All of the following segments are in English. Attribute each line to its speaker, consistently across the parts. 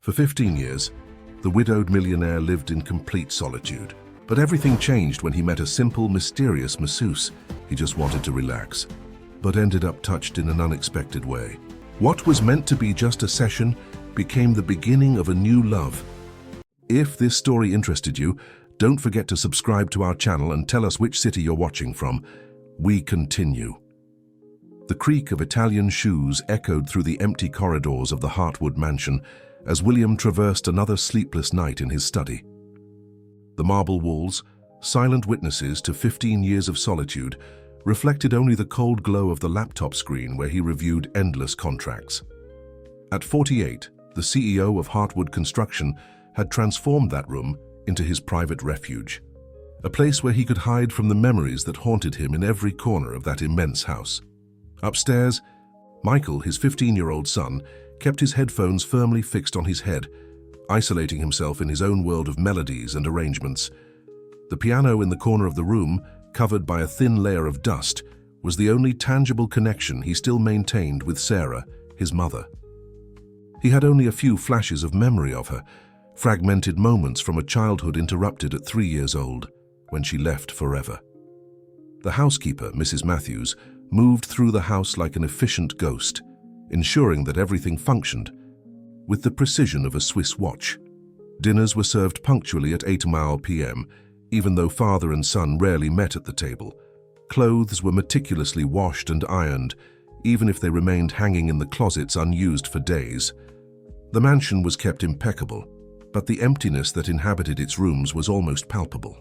Speaker 1: For 15 years, the widowed millionaire lived in complete solitude. But everything changed when he met a simple, mysterious masseuse. He just wanted to relax, but ended up touched in an unexpected way. What was meant to be just a session became the beginning of a new love. If this story interested you, don't forget to subscribe to our channel and tell us which city you're watching from. We continue. The creak of Italian shoes echoed through the empty corridors of the Heartwood mansion as William traversed another sleepless night in his study. The marble walls, silent witnesses to 15 years of solitude, reflected only the cold glow of the laptop screen where he reviewed endless contracts. At 48, the CEO of Heartwood Construction had transformed that room into his private refuge, a place where he could hide from the memories that haunted him in every corner of that immense house. Upstairs, Michael, his 15-year-old son, kept his headphones firmly fixed on his head, isolating himself in his own world of melodies and arrangements. The piano in the corner of the room, covered by a thin layer of dust, was the only tangible connection he still maintained with Sarah, his mother. He had only a few flashes of memory of her, fragmented moments from a childhood interrupted at 3 years old, when she left forever. The housekeeper, Mrs. Matthews, moved through the house like an efficient ghost, ensuring that everything functioned with the precision of a Swiss watch. Dinners were served punctually at 8 p.m., even though father and son rarely met at the table. Clothes were meticulously washed and ironed, even if they remained hanging in the closets unused for days. The mansion was kept impeccable, but the emptiness that inhabited its rooms was almost palpable.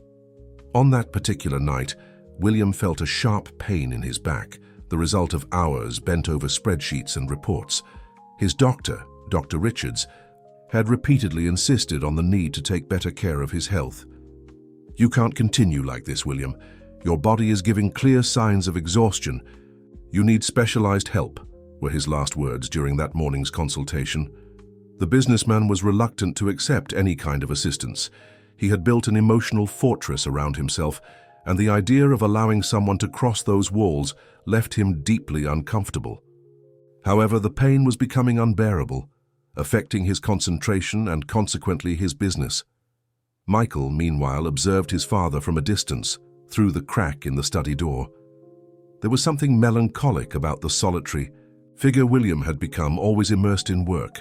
Speaker 1: On that particular night, William felt a sharp pain in his back, the result of hours bent over spreadsheets and reports. His doctor, Dr. Richards, had repeatedly insisted on the need to take better care of his health. "You can't continue like this, William. Your body is giving clear signs of exhaustion. You need specialized help," were his last words during that morning's consultation. The businessman was reluctant to accept any kind of assistance. He had built an emotional fortress around himself, and the idea of allowing someone to cross those walls left him deeply uncomfortable. However, the pain was becoming unbearable, affecting his concentration and consequently his business. Michael, meanwhile, observed his father from a distance, through the crack in the study door. There was something melancholic about the solitary figure William had become, always immersed in work,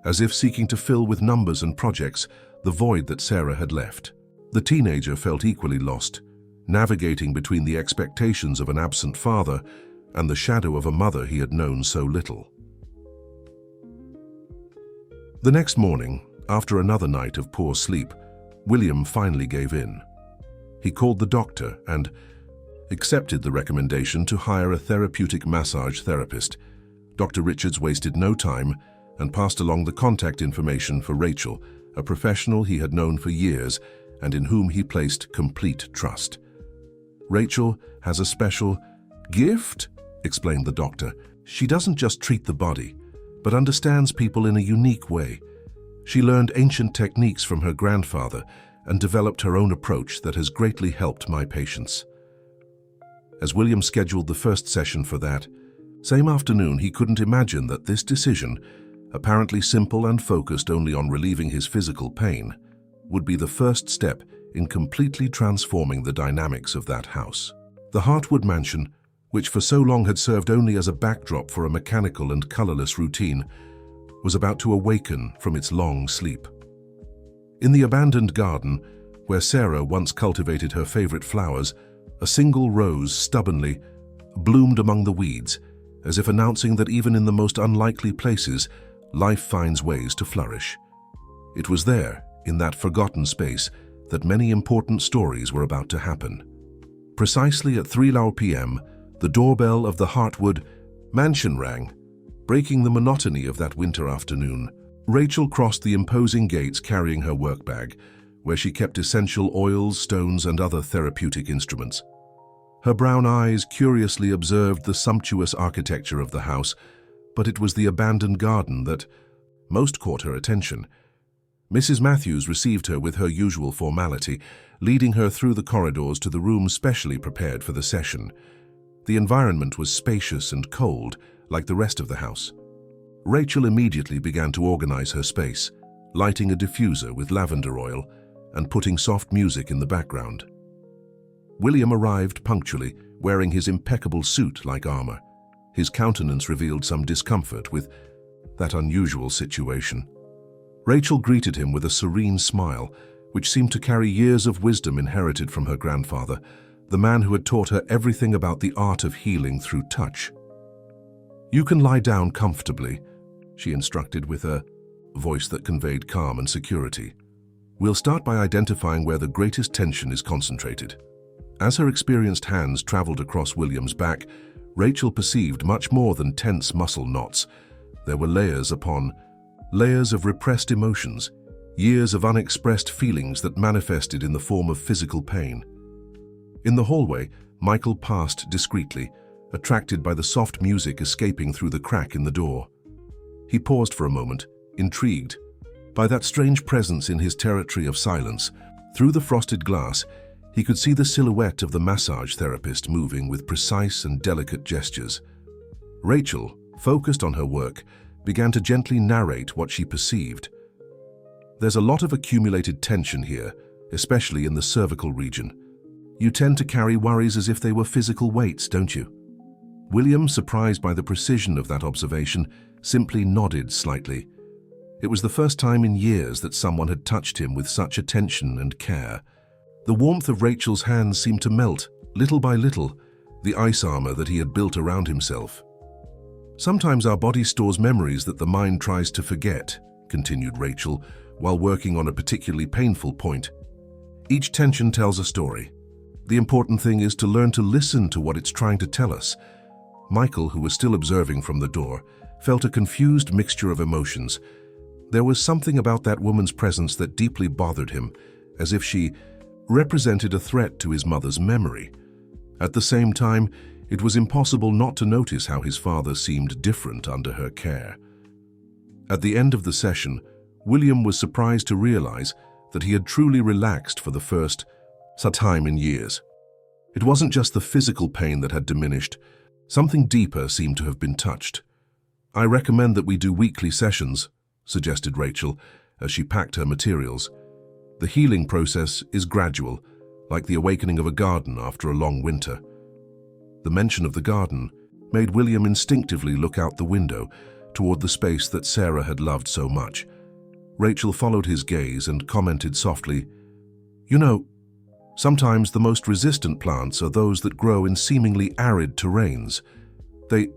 Speaker 1: as if seeking to fill with numbers and projects the void that Sarah had left. The teenager felt equally lost, navigating between the expectations of an absent father and the shadow of a mother he had known so little. The next morning, after another night of poor sleep, William finally gave in. He called the doctor and accepted the recommendation to hire a therapeutic massage therapist. Dr. Richards wasted no time and passed along the contact information for Rachel, a professional he had known for years and in whom he placed complete trust. "Rachel has a special gift," explained the doctor. "She doesn't just treat the body, but understands people in a unique way. She learned ancient techniques from her grandfather and developed her own approach that has greatly helped my patients." As William scheduled the first session for that same afternoon, he couldn't imagine that this decision, apparently simple and focused only on relieving his physical pain, would be the first step in completely transforming the dynamics of that house. The Heartwood mansion, which for so long had served only as a backdrop for a mechanical and colorless routine, was about to awaken from its long sleep. In the abandoned garden, where Sarah once cultivated her favorite flowers, a single rose stubbornly bloomed among the weeds, as if announcing that even in the most unlikely places, life finds ways to flourish. It was there, in that forgotten space, that many important stories were about to happen. Precisely at 3 p.m., the doorbell of the Heartwood mansion rang, breaking the monotony of that winter afternoon. Rachel crossed the imposing gates carrying her work bag, where she kept essential oils, stones, and other therapeutic instruments. Her brown eyes curiously observed the sumptuous architecture of the house, but it was the abandoned garden that most caught her attention. Mrs. Matthews received her with her usual formality, leading her through the corridors to the room specially prepared for the session. The environment was spacious and cold, like the rest of the house. Rachel immediately began to organize her space, lighting a diffuser with lavender oil and putting soft music in the background. William arrived punctually, wearing his impeccable suit like armor. His countenance revealed some discomfort with that unusual situation. Rachel greeted him with a serene smile, which seemed to carry years of wisdom inherited from her grandfather, the man who had taught her everything about the art of healing through touch. "You can lie down comfortably," she instructed with a voice that conveyed calm and security. "We'll start by identifying where the greatest tension is concentrated." As her experienced hands traveled across William's back, Rachel perceived much more than tense muscle knots. There were layers upon layers of repressed emotions, years of unexpressed feelings that manifested in the form of physical pain. In the hallway, Michael passed discreetly, attracted by the soft music escaping through the crack in the door. He paused for a moment, intrigued by that strange presence in his territory of silence. Through the frosted glass, he could see the silhouette of the massage therapist moving with precise and delicate gestures. Rachel, focused on her work, began to gently narrate what she perceived. "There's a lot of accumulated tension here, especially in the cervical region. You tend to carry worries as if they were physical weights, don't you?" William, surprised by the precision of that observation, simply nodded slightly. It was the first time in years that someone had touched him with such attention and care. The warmth of Rachel's hands seemed to melt, little by little, the ice armor that he had built around himself. "Sometimes our body stores memories that the mind tries to forget," continued Rachel, while working on a particularly painful point. "Each tension tells a story. The important thing is to learn to listen to what it's trying to tell us." Michael, who was still observing from the door, felt a confused mixture of emotions. There was something about that woman's presence that deeply bothered him, as if she represented a threat to his mother's memory. At the same time, it was impossible not to notice how his father seemed different under her care. At the end of the session, William was surprised to realize that he had truly relaxed for the first time in years. It wasn't just the physical pain that had diminished. Something deeper seemed to have been touched. "I recommend that we do weekly sessions," suggested Rachel as she packed her materials. "The healing process is gradual, like the awakening of a garden after a long winter." The mention of the garden made William instinctively look out the window toward the space that Sarah had loved so much. Rachel followed his gaze and commented softly, "You know, sometimes the most resistant plants are those that grow in seemingly arid terrains. They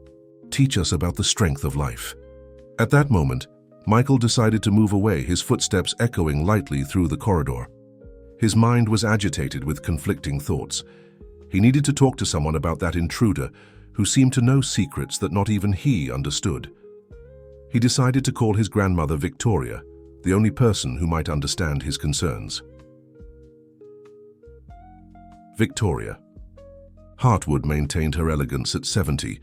Speaker 1: teach us about the strength of life." At that moment, Michael decided to move away, his footsteps echoing lightly through the corridor. His mind was agitated with conflicting thoughts. He needed to talk to someone about that intruder who seemed to know secrets that not even he understood. He decided to call his grandmother Victoria, the only person who might understand his concerns. Victoria. Hartwood maintained her elegance at 70,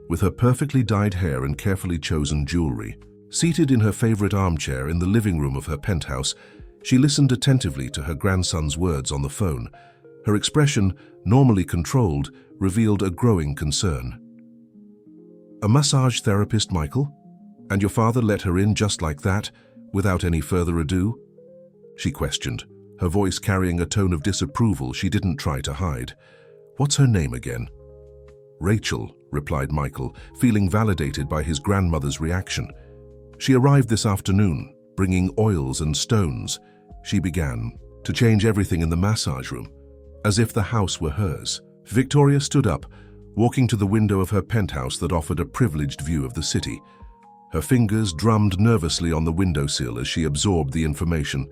Speaker 1: with her perfectly dyed hair and carefully chosen jewelry. Seated in her favorite armchair in the living room of her penthouse, she listened attentively to her grandson's words on the phone. Her expression, normally controlled, revealed a growing concern. "A massage therapist, Michael? And your father let her in just like that, without any further ado?" she questioned, her voice carrying a tone of disapproval she didn't try to hide. "What's her name again?" "Rachel," replied Michael, feeling validated by his grandmother's reaction. "She arrived this afternoon, bringing oils and stones. She began to change everything in the massage room, as if the house were hers." Victoria stood up, walking to the window of her penthouse that offered a privileged view of the city. Her fingers drummed nervously on the windowsill as she absorbed the information.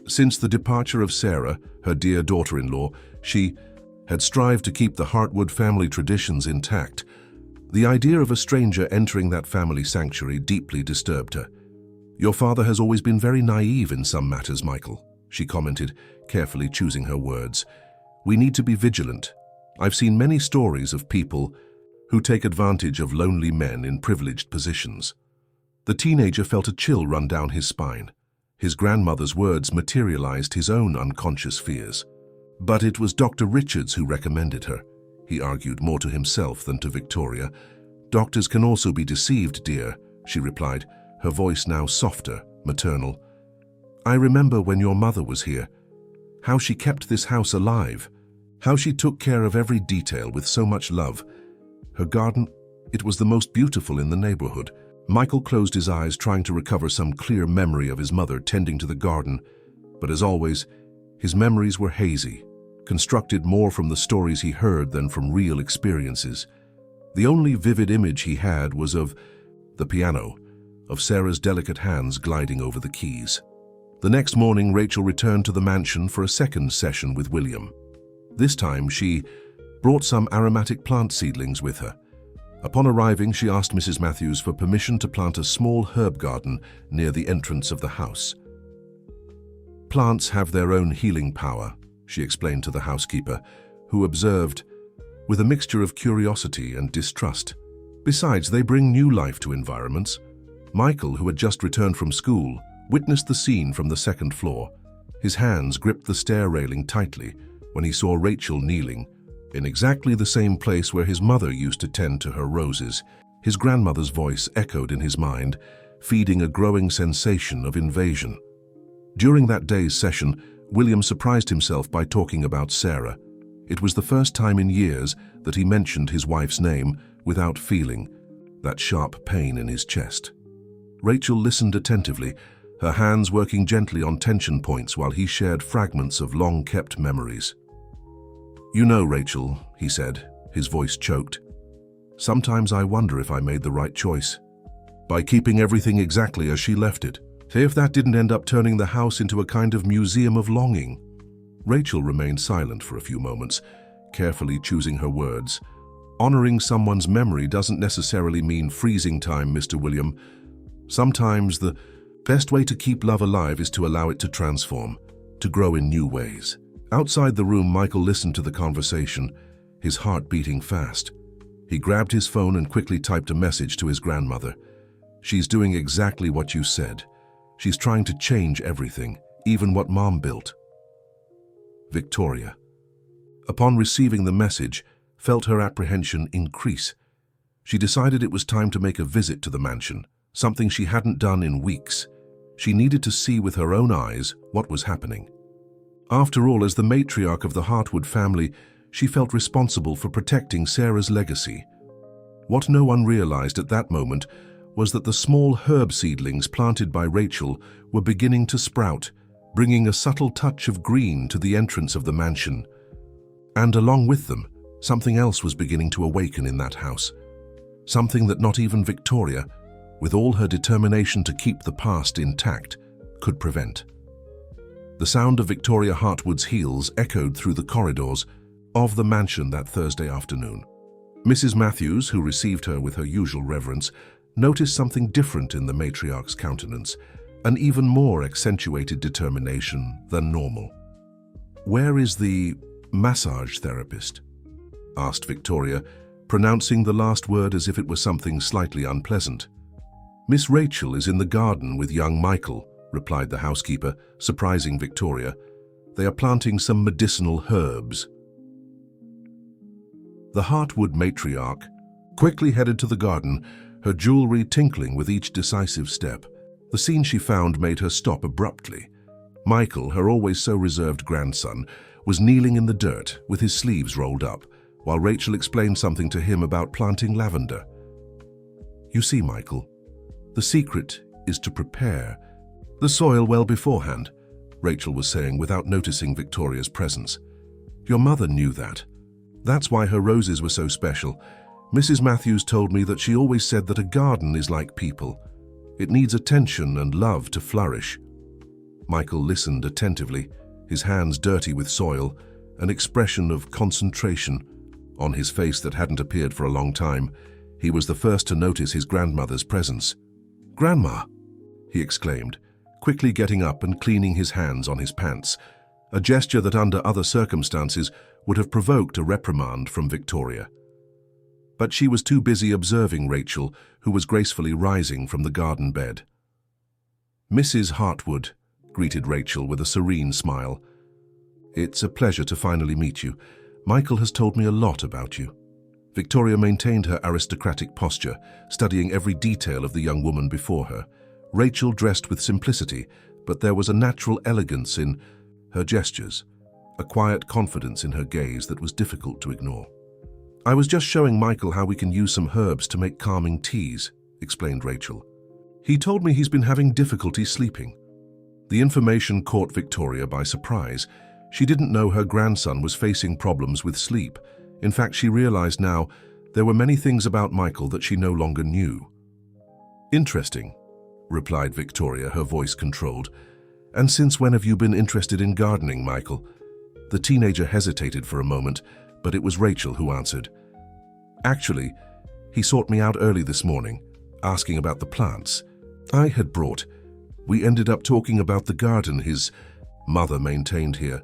Speaker 1: Since the departure of Sarah, her dear daughter-in-law, she had strived to keep the Hartwood family traditions intact. The idea of a stranger entering that family sanctuary deeply disturbed her. "Your father has always been very naive in some matters, Michael," she commented, carefully choosing her words. "We need to be vigilant. I've seen many stories of people who take advantage of lonely men in privileged positions." The teenager felt a chill run down his spine. His grandmother's words materialized his own unconscious fears. "But it was Dr. Richards who recommended her," he argued, more to himself than to Victoria. "Doctors can also be deceived, dear," she replied, her voice now softer, maternal. I remember when your mother was here, how she kept this house alive, how she took care of every detail with so much love. Her garden, it was the most beautiful in the neighborhood. Michael closed his eyes, trying to recover some clear memory of his mother tending to the garden, but as always, his memories were hazy, constructed more from the stories he heard than from real experiences. The only vivid image he had was of the piano, of Sarah's delicate hands gliding over the keys. The next morning, Rachel returned to the mansion for a second session with William. This time, she brought some aromatic plant seedlings with her. Upon arriving, she asked Mrs. Masseuse for permission to plant a small herb garden near the entrance of the house. Plants have their own healing power, she explained to the housekeeper, who observed with a mixture of curiosity and distrust. Besides, they bring new life to environments. Michael, who had just returned from school, witnessed the scene from the second floor. His hands gripped the stair railing tightly when he saw Rachel kneeling in exactly the same place where his mother used to tend to her roses. His grandmother's voice echoed in his mind, feeding a growing sensation of invasion. During that day's session, William surprised himself by talking about Sarah. It was the first time in years that he mentioned his wife's name without feeling that sharp pain in his chest. Rachel listened attentively, her hands working gently on tension points while he shared fragments of long-kept memories. "You know, Rachel," he said, his voice choked, "sometimes I wonder if I made the right choice by keeping everything exactly as she left it. Say if that didn't end up turning the house into a kind of museum of longing." Rachel remained silent for a few moments, carefully choosing her words. "Honoring someone's memory doesn't necessarily mean freezing time, Mr. William. Sometimes the best way to keep love alive is to allow it to transform, to grow in new ways." Outside the room, Michael listened to the conversation, his heart beating fast. He grabbed his phone and quickly typed a message to his grandmother. "She's doing exactly what you said. She's trying to change everything, even what Mom built." Victoria, upon receiving the message, felt her apprehension increase. She decided it was time to make a visit to the mansion, something she hadn't done in weeks. She needed to see with her own eyes what was happening. After all, as the matriarch of the Hartwood family, she felt responsible for protecting Sarah's legacy. What no one realized at that moment was that the small herb seedlings planted by Rachel were beginning to sprout, bringing a subtle touch of green to the entrance of the mansion. And along with them, something else was beginning to awaken in that house. Something that not even Victoria, with all her determination to keep the past intact, could prevent. The sound of Victoria Hartwood's heels echoed through the corridors of the mansion that Thursday afternoon. Mrs. Masseuse, who received her with her usual reverence, noticed something different in the matriarch's countenance, an even more accentuated determination than normal. "Where is the massage therapist?" asked Victoria, pronouncing the last word as if it was something slightly unpleasant. "Miss Rachel is in the garden with young Michael," replied the housekeeper, surprising Victoria. "They are planting some medicinal herbs." The Hartwood matriarch quickly headed to the garden, her jewelry tinkling with each decisive step. The scene she found made her stop abruptly. Michael, her always so reserved grandson, was kneeling in the dirt with his sleeves rolled up, while Rachel explained something to him about planting lavender. "You see, Michael, the secret is to prepare the soil well beforehand," Rachel was saying without noticing Victoria's presence. "Your mother knew that. That's why her roses were so special. Mrs. Masseuse told me that she always said that a garden is like people. It needs attention and love to flourish." Michael listened attentively, his hands dirty with soil, an expression of concentration on his face that hadn't appeared for a long time. He was the first to notice his grandmother's presence. "Grandma!" he exclaimed, quickly getting up and cleaning his hands on his pants, a gesture that under other circumstances would have provoked a reprimand from Victoria. But she was too busy observing Rachel, who was gracefully rising from the garden bed. "Mrs. Hartwood," greeted Rachel with a serene smile. "It's a pleasure to finally meet you. Michael has told me a lot about you." Victoria maintained her aristocratic posture, studying every detail of the young woman before her. Rachel dressed with simplicity, but there was a natural elegance in her gestures, a quiet confidence in her gaze that was difficult to ignore. "I was just showing Michael how we can use some herbs to make calming teas," explained Rachel. "He told me he's been having difficulty sleeping." The information caught Victoria by surprise. She didn't know her grandson was facing problems with sleep. In fact, she realized now there were many things about Michael that she no longer knew. "Interesting," replied Victoria, her voice controlled. "And since when have you been interested in gardening, Michael?" The teenager hesitated for a moment, but it was Rachel who answered. "Actually, he sought me out early this morning, asking about the plants I had brought. We ended up talking about the garden his mother maintained here."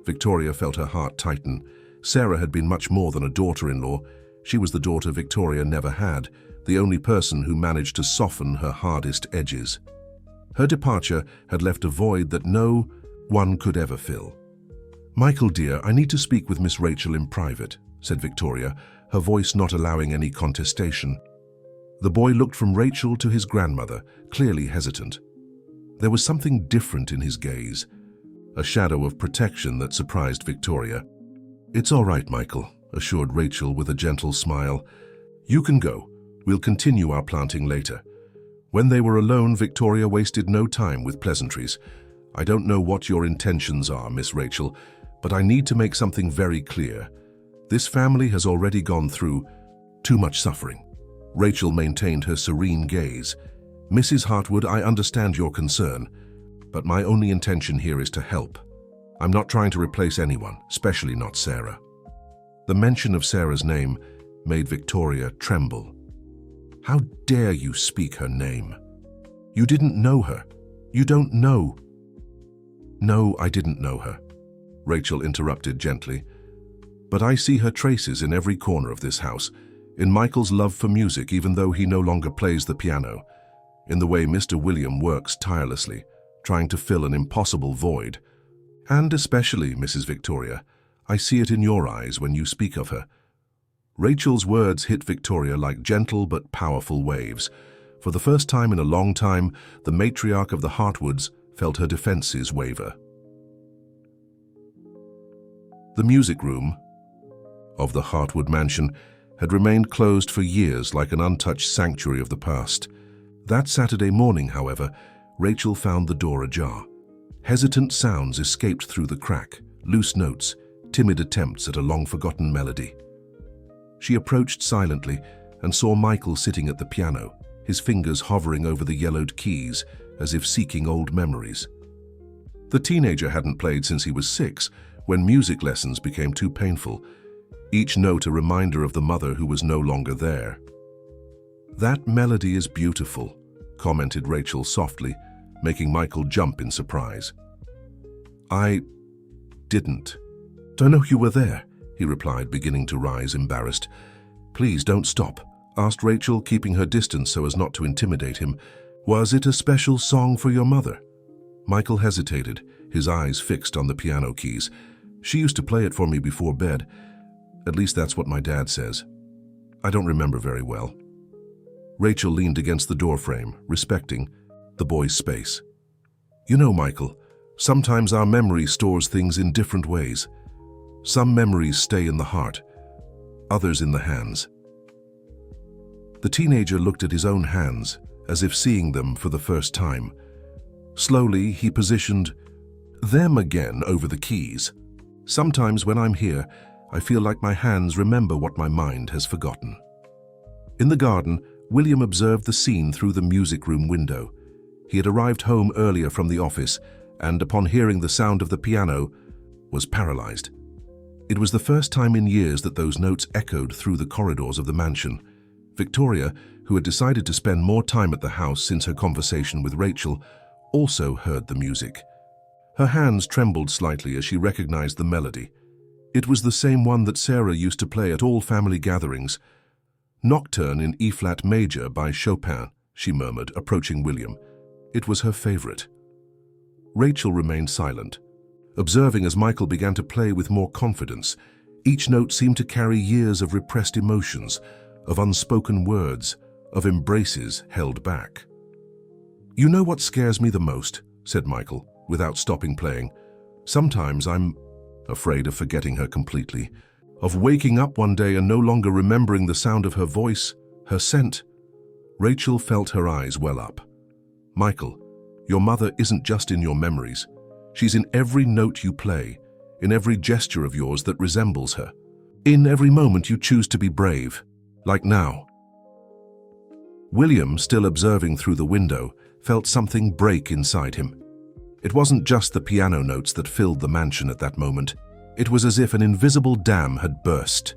Speaker 1: Victoria felt her heart tighten. Sarah had been much more than a daughter-in-law. She was the daughter Victoria never had, the only person who managed to soften her hardest edges. Her departure had left a void that no one could ever fill. "Michael, dear, I need to speak with Miss Rachel in private," said Victoria, her voice not allowing any contestation. The boy looked from Rachel to his grandmother, clearly hesitant. There was something different in his gaze, a shadow of protection that surprised Victoria. "It's all right, Michael," assured Rachel with a gentle smile. "You can go. We'll continue our planting later." When they were alone, Victoria wasted no time with pleasantries. "I don't know what your intentions are, Miss Rachel, but I need to make something very clear. This family has already gone through too much suffering." Rachel maintained her serene gaze. "Mrs. Hartwood, I understand your concern, but my only intention here is to help. I'm not trying to replace anyone, especially not Sarah." The mention of Sarah's name made Victoria tremble. "How dare you speak her name? You didn't know her. You don't know." "No, I didn't know her," Rachel interrupted gently. "But I see her traces in every corner of this house, in Michael's love for music even though he no longer plays the piano, in the way Mr. William works tirelessly, trying to fill an impossible void. And especially, Mrs. Victoria, I see it in your eyes when you speak of her." Rachel's words hit Victoria like gentle but powerful waves. For the first time in a long time, the matriarch of the Hartwoods felt her defenses waver. The music room of the Hartwood mansion had remained closed for years like an untouched sanctuary of the past. That Saturday morning, however, Rachel found the door ajar. Hesitant sounds escaped through the crack, loose notes, timid attempts at a long-forgotten melody. She approached silently and saw Michael sitting at the piano, his fingers hovering over the yellowed keys as if seeking old memories. The teenager hadn't played since he was 6, when music lessons became too painful, each note a reminder of the mother who was no longer there. "That melody is beautiful," commented Rachel softly, making Michael jump in surprise. "I didn't know you were there," he replied, beginning to rise, embarrassed. "Please don't stop," asked Rachel, keeping her distance so as not to intimidate him. "Was it a special song for your mother?" Michael hesitated, his eyes fixed on the piano keys. "She used to play it for me before bed. At least that's what my dad says. I don't remember very well." Rachel leaned against the doorframe, respecting the boy's space. "You know, Michael, sometimes our memory stores things in different ways. Some memories stay in the heart, others in the hands." The teenager looked at his own hands, as if seeing them for the first time. Slowly, he positioned them again over the keys. "Sometimes when I'm here, I feel like my hands remember what my mind has forgotten." In the garden, William observed the scene through the music room window. He had arrived home earlier from the office and, upon hearing the sound of the piano, was paralyzed. It was the first time in years that those notes echoed through the corridors of the mansion. Victoria, who had decided to spend more time at the house since her conversation with Rachel, also heard the music. Her hands trembled slightly as she recognized the melody. It was the same one that Sarah used to play at all family gatherings. "Nocturne in E-flat major by Chopin," she murmured, approaching William. It was her favorite. Rachel remained silent, observing as Michael began to play with more confidence. Each note seemed to carry years of repressed emotions, of unspoken words, of embraces held back. "You know what scares me the most?" said Michael, without stopping playing. Sometimes I'm afraid of forgetting her completely, of waking up one day and no longer remembering the sound of her voice, her scent. Rachel felt her eyes well up. Michael, your mother isn't just in your memories. She's in every note you play, in every gesture of yours that resembles her, in every moment you choose to be brave, like now. William, still observing through the window, felt something break inside him. It wasn't just the piano notes that filled the mansion at that moment. It was as if an invisible dam had burst,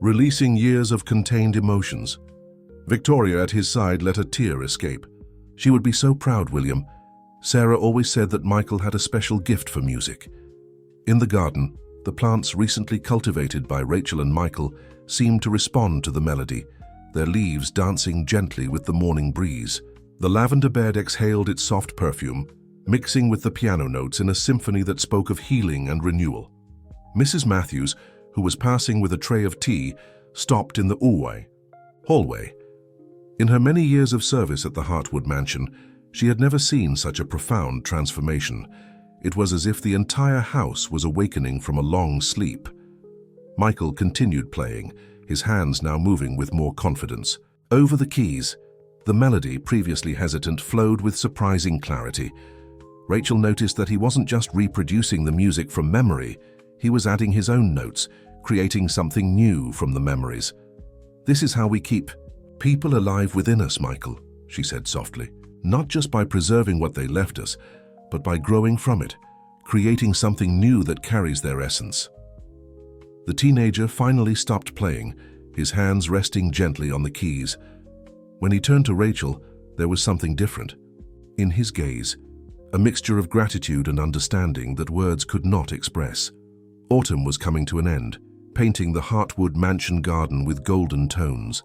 Speaker 1: releasing years of contained emotions. Victoria at his side let a tear escape. She would be so proud, William. Sarah always said that Michael had a special gift for music. In the garden, the plants recently cultivated by Rachel and Michael seemed to respond to the melody, their leaves dancing gently with the morning breeze. The lavender bed exhaled its soft perfume, mixing with the piano notes in a symphony that spoke of healing and renewal. Mrs. Matthews, who was passing with a tray of tea, stopped in the hallway. In her many years of service at the Hartwood mansion, she had never seen such a profound transformation. It was as if the entire house was awakening from a long sleep. Michael continued playing, his hands now moving with more confidence. Over the keys, the melody, previously hesitant, flowed with surprising clarity. Rachel noticed that he wasn't just reproducing the music from memory, he was adding his own notes, creating something new from the memories. This is how we keep people alive within us, Michael, she said softly. Not just by preserving what they left us, but by growing from it, creating something new that carries their essence. The teenager finally stopped playing, his hands resting gently on the keys. When he turned to Rachel, there was something different. In his gaze, a mixture of gratitude and understanding that words could not express. Autumn was coming to an end, painting the Hartwood mansion garden with golden tones.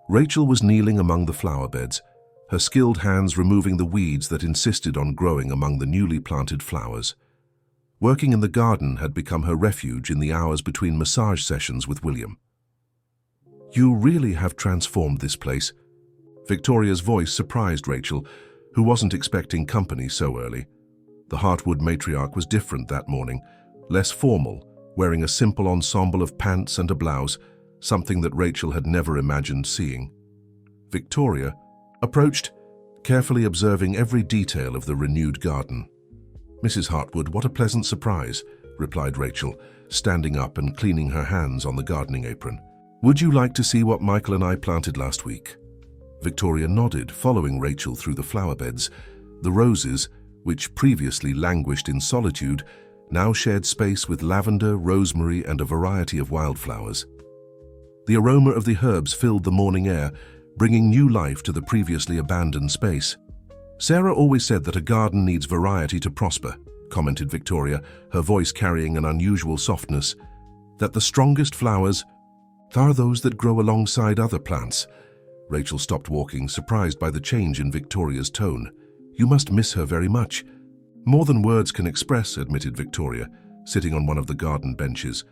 Speaker 1: Rachel was kneeling among the flower beds, her skilled hands removing the weeds that insisted on growing among the newly planted flowers. Working in the garden had become her refuge in the hours between massage sessions with William. "You really have transformed this place." Victoria's voice surprised Rachel, who wasn't expecting company so early. The Hartwood matriarch was different that morning, less formal, wearing a simple ensemble of pants and a blouse, something that Rachel had never imagined seeing. Victoria approached, carefully observing every detail of the renewed garden. "Mrs. Hartwood, what a pleasant surprise," replied Rachel, standing up and cleaning her hands on the gardening apron. "Would you like to see what Michael and I planted last week?" Victoria nodded, following Rachel through the flower beds. The roses, which previously languished in solitude, now shared space with lavender, rosemary, and a variety of wildflowers. The aroma of the herbs filled the morning air, bringing new life to the previously abandoned space. "Sarah always said that a garden needs variety to prosper," commented Victoria, her voice carrying an unusual softness. "That the strongest flowers are those that grow alongside other plants." Rachel stopped walking, surprised by the change in Victoria's tone. "You must miss her very much." "More than words can express," admitted Victoria, sitting on one of the garden benches.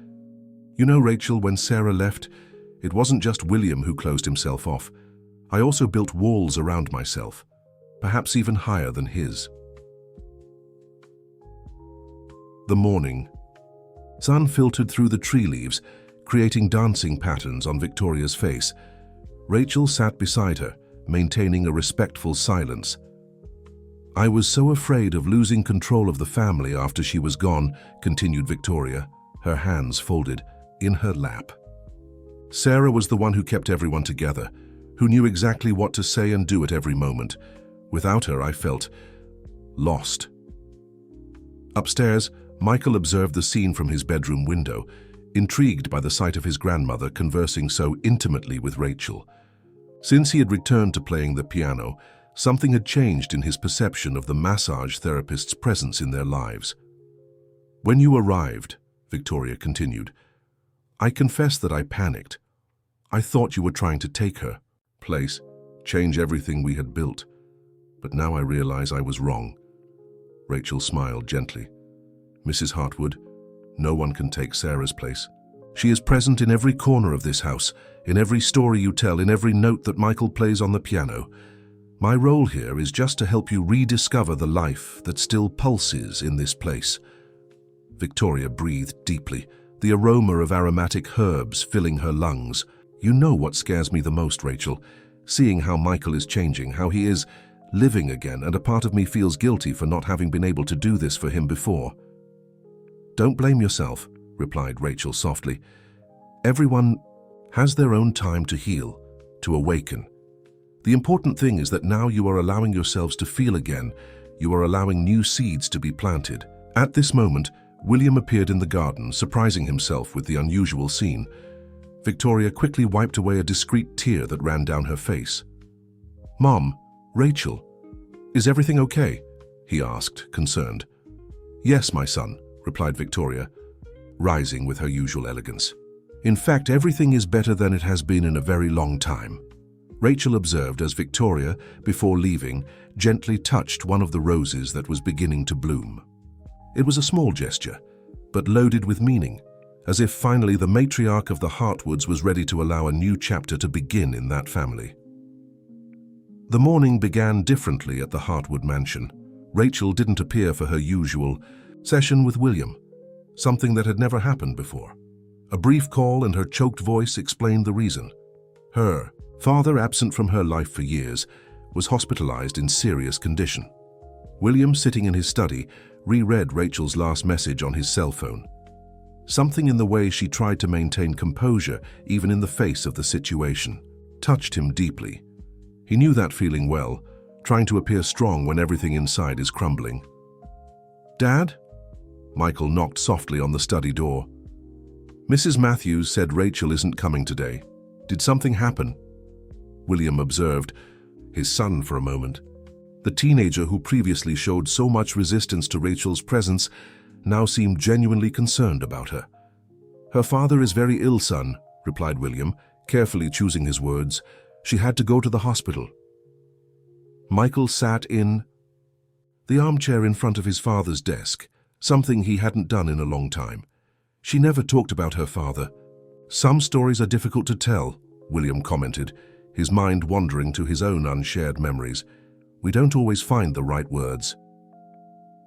Speaker 1: "You know, Rachel, when Sarah left, it wasn't just William who closed himself off. I also built walls around myself, perhaps even higher than his." The morning. Sun filtered through the tree leaves, creating dancing patterns on Victoria's face. Rachel sat beside her, maintaining a respectful silence. "I was so afraid of losing control of the family after she was gone," continued Victoria, her hands folded in her lap. "Sarah was the one who kept everyone together, who knew exactly what to say and do at every moment. Without her, I felt lost." Upstairs, Michael observed the scene from his bedroom window, intrigued by the sight of his grandmother conversing so intimately with Rachel. Since he had returned to playing the piano, something had changed in his perception of the massage therapist's presence in their lives. "When you arrived," Victoria continued, "I confess that I panicked. I thought you were trying to take her place, change everything we had built. But now I realize I was wrong." Rachel smiled gently. "Mrs. Hartwood, no one can take Sarah's place. She is present in every corner of this house, in every story you tell, in every note that Michael plays on the piano. My role here is just to help you rediscover the life that still pulses in this place." Victoria breathed deeply, the aroma of aromatic herbs filling her lungs. "You know what scares me the most, Rachel. Seeing how Michael is changing, how he is living again, and a part of me feels guilty for not having been able to do this for him before." "Don't blame yourself," replied Rachel softly. "Everyone has their own time to heal, to awaken. The important thing is that now you are allowing yourselves to feel again. You are allowing new seeds to be planted." At this moment, William appeared in the garden, surprising himself with the unusual scene. Victoria quickly wiped away a discreet tear that ran down her face. "Mom, Rachel, is everything okay?" he asked, concerned. "Yes, my son," replied Victoria, rising with her usual elegance. "In fact, everything is better than it has been in a very long time." Rachel observed as Victoria, before leaving, gently touched one of the roses that was beginning to bloom. It was a small gesture, but loaded with meaning, as if finally the matriarch of the Hartwoods was ready to allow a new chapter to begin in that family. The morning began differently at the Hartwood mansion. Rachel didn't appear for her usual session with William, something that had never happened before. A brief call and her choked voice explained the reason. Her father, absent from her life for years, was hospitalized in serious condition. William, sitting in his study, reread Rachel's last message on his cell phone. Something in the way she tried to maintain composure, even in the face of the situation, touched him deeply. He knew that feeling well, trying to appear strong when everything inside is crumbling. "Dad?" Michael knocked softly on the study door. "Mrs. Matthews said Rachel isn't coming today. Did something happen?" William observed his son for a moment. The teenager who previously showed so much resistance to Rachel's presence now seemed genuinely concerned about her. "Her father is very ill, son," replied William, carefully choosing his words. "She had to go to the hospital." Michael sat in the armchair in front of his father's desk, something he hadn't done in a long time. She never talked about her father. "Some stories are difficult to tell," William commented, his mind wandering to his own unshared memories. "We don't always find the right words."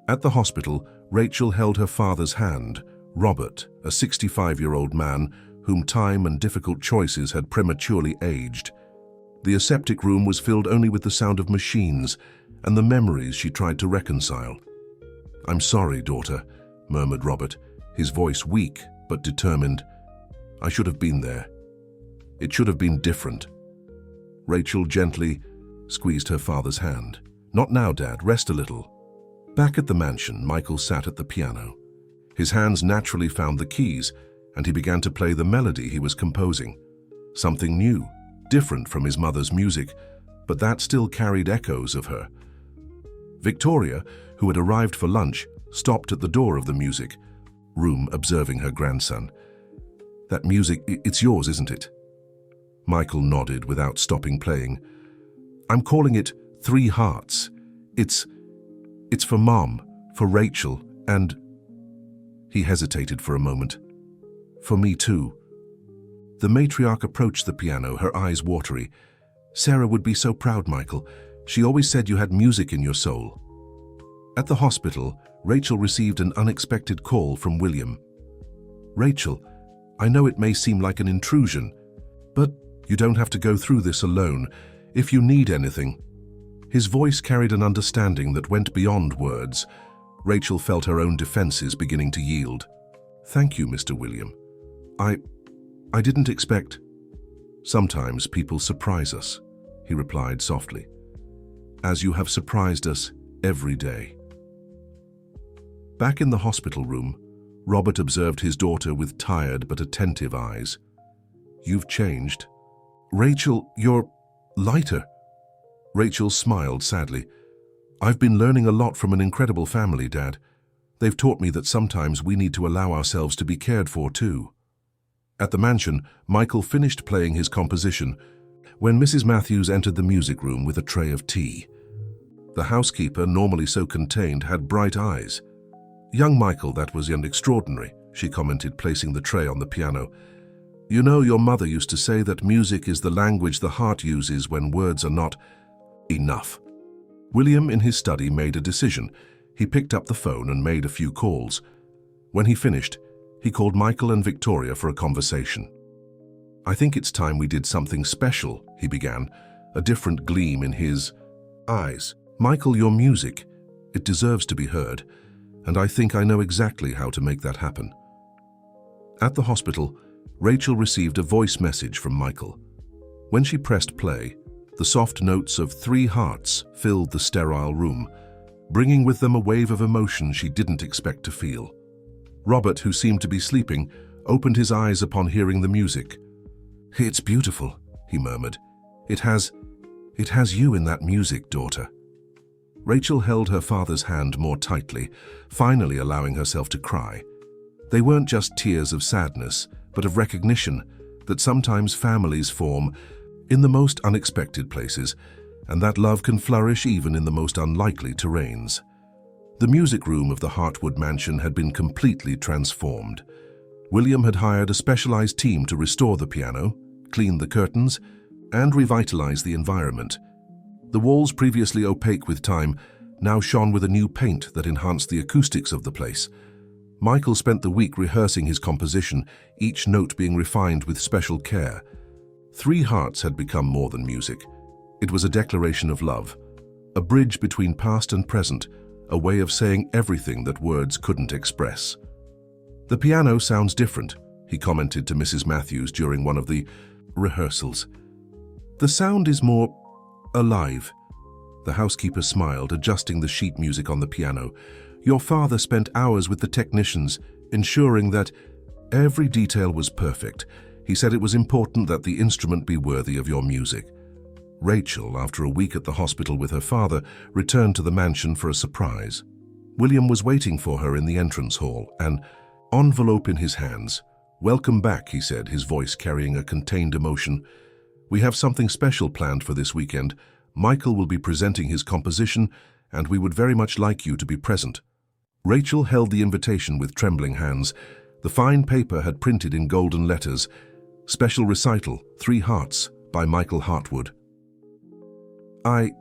Speaker 1: At the hospital, Rachel held her father's hand, Robert, a 65-year-old man whom time and difficult choices had prematurely aged. The aseptic room was filled only with the sound of machines and the memories she tried to reconcile. "I'm sorry, daughter," murmured Robert, his voice weak but determined. "I should have been there. It should have been different." Rachel gently squeezed her father's hand. "Not now, Dad. Rest a little." Back at the mansion, Michael sat at the piano. His hands naturally found the keys, and he began to play the melody he was composing. Something new, different from his mother's music, but that still carried echoes of her. Victoria, who had arrived for lunch, stopped at the door of the music room, observing her grandson. "That music, it's yours, isn't it?" Michael nodded without stopping playing. "I'm calling it 3 Hearts. It's for Mom, for Rachel, and..." He hesitated for a moment. "For me too." The matriarch approached the piano, her eyes watery. "Sarah would be so proud, Michael. She always said you had music in your soul." At the hospital, Rachel received an unexpected call from William. "Rachel, I know it may seem like an intrusion, but you don't have to go through this alone. If you need anything..." His voice carried an understanding that went beyond words. Rachel felt her own defenses beginning to yield. "Thank you, Mr. William. I didn't expect..." "Sometimes people surprise us," he replied softly, "as you have surprised us every day." Back in the hospital room, Robert observed his daughter with tired but attentive eyes. "You've changed. Rachel, you're lighter." Rachel smiled sadly. "I've been learning a lot from an incredible family, Dad. They've taught me that sometimes we need to allow ourselves to be cared for too." At the mansion, Michael finished playing his composition when Mrs. Matthews entered the music room with a tray of tea. The housekeeper, normally so contained, had bright eyes. "Young Michael, that was extraordinary," she commented, placing the tray on the piano. "You know, your mother used to say that music is the language the heart uses when words are not..." Enough. William, in his study, made a decision. He picked up the phone and made a few calls. When he finished, he called Michael and Victoria for a conversation. "I think it's time we did something special," he began, a different gleam in his eyes. "Michael, your music, it deserves to be heard, and I think I know exactly how to make that happen." At the hospital, Rachel received a voice message from Michael. When she pressed play, the soft notes of 3 hearts filled the sterile room, bringing with them a wave of emotion she didn't expect to feel. Robert, who seemed to be sleeping, opened his eyes upon hearing the music. "It's beautiful," he murmured. It has you in that music, daughter." Rachel held her father's hand more tightly, finally allowing herself to cry. They weren't just tears of sadness, but of recognition that sometimes families form in the most unexpected places, and that love can flourish even in the most unlikely terrains. The music room of the Hartwood mansion had been completely transformed. William had hired a specialized team to restore the piano, clean the curtains, and revitalize the environment. The walls, previously opaque with time, now shone with a new paint that enhanced the acoustics of the place. Michael spent the week rehearsing his composition, each note being refined with special care. 3 hearts had become more than music. It was a declaration of love, a bridge between past and present, a way of saying everything that words couldn't express. "The piano sounds different," he commented to Mrs. Matthews during one of the rehearsals. "The sound is more alive." The housekeeper smiled, adjusting the sheet music on the piano. "Your father spent hours with the technicians, ensuring that every detail was perfect. He said it was important that the instrument be worthy of your music." Rachel, after a week at the hospital with her father, returned to the mansion for a surprise. William was waiting for her in the entrance hall, an envelope in his hands. "Welcome back," he said, his voice carrying a contained emotion. "We have something special planned for this weekend. Michael will be presenting his composition, and we would very much like you to be present." Rachel held the invitation with trembling hands. The fine paper had printed in golden letters, "Special Recital, 3 Hearts, by Michael Hartwood." "I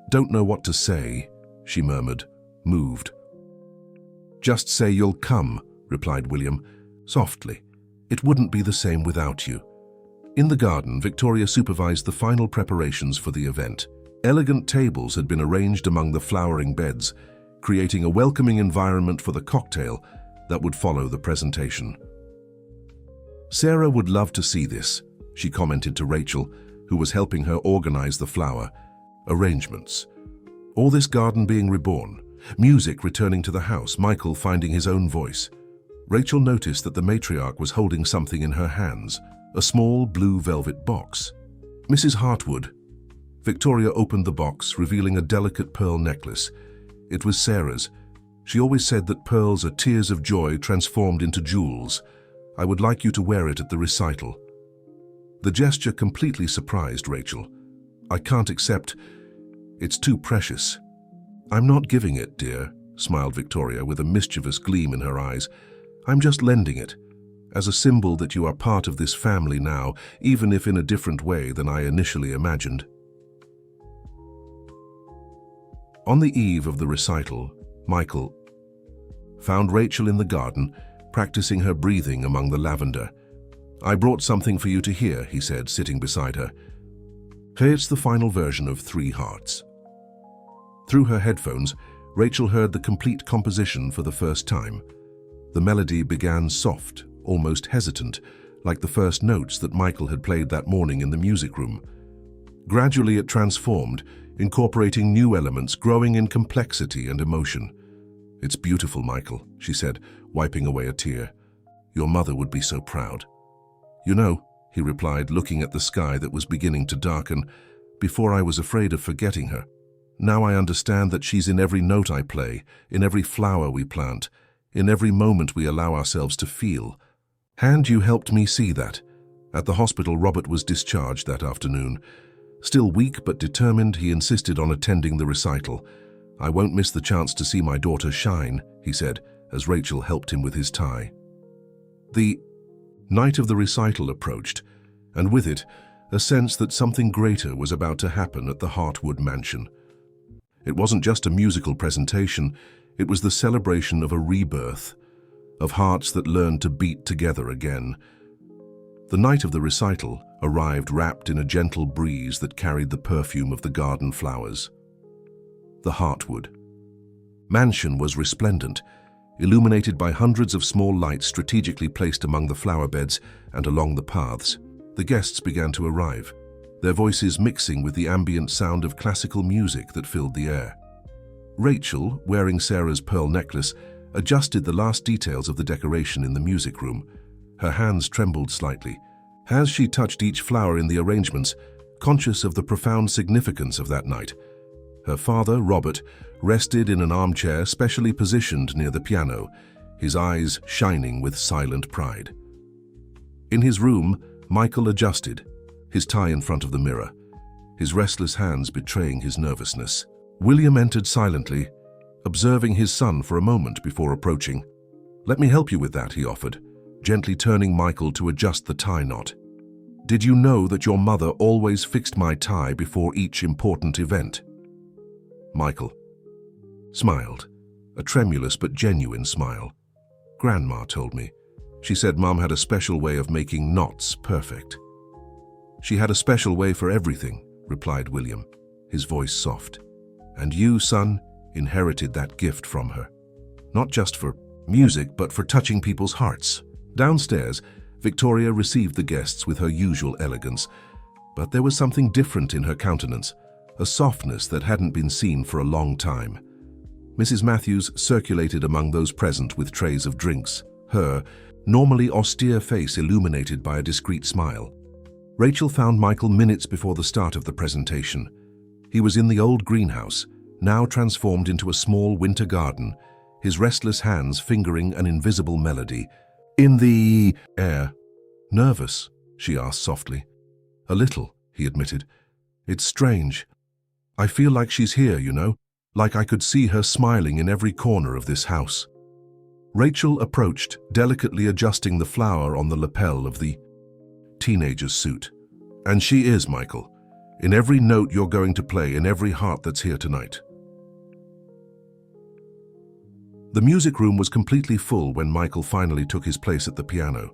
Speaker 1: don't know what to say," she murmured, moved. "Just say you'll come," replied William, softly. "It wouldn't be the same without you." In the garden, Victoria supervised the final preparations for the event. Elegant tables had been arranged among the flowering beds, creating a welcoming environment for the cocktail that would follow the presentation. "Sarah would love to see this," she commented to Rachel, who was helping her organize the flower arrangements. All this garden being reborn, music returning to the house, Michael finding his own voice. Rachel noticed that the matriarch was holding something in her hands, a small blue velvet box. "Mrs. Hartwood." Victoria opened the box, revealing a delicate pearl necklace. It was Sarah's. She always said that pearls are tears of joy transformed into jewels. "I would like you to wear it at the recital." The gesture completely surprised Rachel. "I can't accept. It's too precious." "I'm not giving it, dear," smiled Victoria with a mischievous gleam in her eyes. "I'm just lending it, as a symbol that you are part of this family now, even if in a different way than I initially imagined." On the eve of the recital, Michael found Rachel in the garden, practicing her breathing among the lavender. "I brought something for you to hear," he said, sitting beside her. "It's the final version of 3 Hearts." Through her headphones, Rachel heard the complete composition for the first time. The melody began soft, almost hesitant, like the first notes that Michael had played that morning in the music room. Gradually it transformed, incorporating new elements, growing in complexity and emotion. "It's beautiful, Michael," she said, wiping away a tear. "Your mother would be so proud." "You know," he replied, looking at the sky that was beginning to darken, "before I was afraid of forgetting her. Now I understand that she's in every note I play, in every flower we plant, in every moment we allow ourselves to feel. And you helped me see that." At the hospital, Robert was discharged that afternoon. Still weak but determined, he insisted on attending the recital. "I won't miss the chance to see my daughter shine," he said, as Rachel helped him with his tie. The night of the recital approached, and with it, a sense that something greater was about to happen at the Heartwood mansion. It wasn't just a musical presentation, it was the celebration of a rebirth, of hearts that learned to beat together again. The night of the recital arrived wrapped in a gentle breeze that carried the perfume of the garden flowers. The Heartwood mansion was resplendent, illuminated by hundreds of small lights strategically placed among the flower beds and along the paths. The guests began to arrive, their voices mixing with the ambient sound of classical music that filled the air. Rachel, wearing Sarah's pearl necklace, adjusted the last details of the decoration in the music room. Her hands trembled slightly as she touched each flower in the arrangements, conscious of the profound significance of that night. Her father, Robert, rested in an armchair specially positioned near the piano, his eyes shining with silent pride. In his room, Michael adjusted, his tie in front of the mirror, his restless hands betraying his nervousness. William entered silently, observing his son for a moment before approaching. "Let me help you with that," he offered, gently turning Michael to adjust the tie knot. "Did you know that your mother always fixed my tie before each important event?" Michael smiled, a tremulous but genuine smile. "Grandma told me. She said Mom had a special way of making knots perfect." "She had a special way for everything," replied William, his voice soft. "And you, son, inherited that gift from her. Not just for music, but for touching people's hearts." Downstairs, Victoria received the guests with her usual elegance, but there was something different in her countenance, a softness that hadn't been seen for a long time. Mrs. Matthews circulated among those present with trays of drinks, her normally austere face illuminated by a discreet smile. Rachel found Michael minutes before the start of the presentation. He was in the old greenhouse, now transformed into a small winter garden, his restless hands fingering an invisible melody. "In the air." "Nervous?" she asked softly. "A little," he admitted. "It's strange. I feel like she's here, you know, like I could see her smiling in every corner of this house." Rachel approached, delicately adjusting the flower on the lapel of the teenager's suit. "And she is, Michael, in every note you're going to play, in every heart that's here tonight." The music room was completely full when Michael finally took his place at the piano.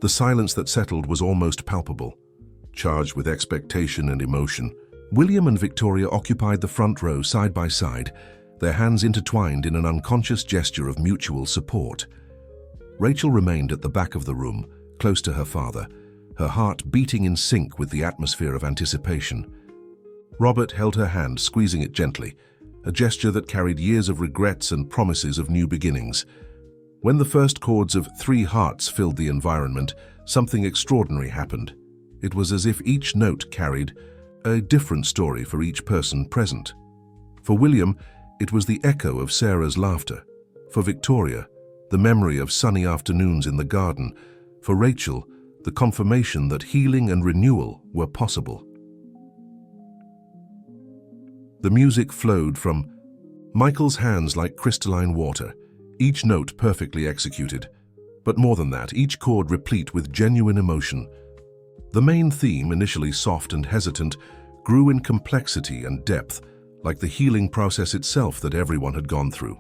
Speaker 1: The silence that settled was almost palpable, charged with expectation and emotion. William and Victoria occupied the front row side by side, their hands intertwined in an unconscious gesture of mutual support. Rachel remained at the back of the room, close to her father, her heart beating in sync with the atmosphere of anticipation. Robert held her hand, squeezing it gently, a gesture that carried years of regrets and promises of new beginnings. When the first chords of Three Hearts filled the environment, something extraordinary happened. It was as if each note carried a different story for each person present. For William, it was the echo of Sarah's laughter. For Victoria, the memory of sunny afternoons in the garden. For Rachel, the confirmation that healing and renewal were possible. The music flowed from Michael's hands like crystalline water, each note perfectly executed. But more than that, each chord replete with genuine emotion. The main theme, initially soft and hesitant, grew in complexity and depth, like the healing process itself that everyone had gone through.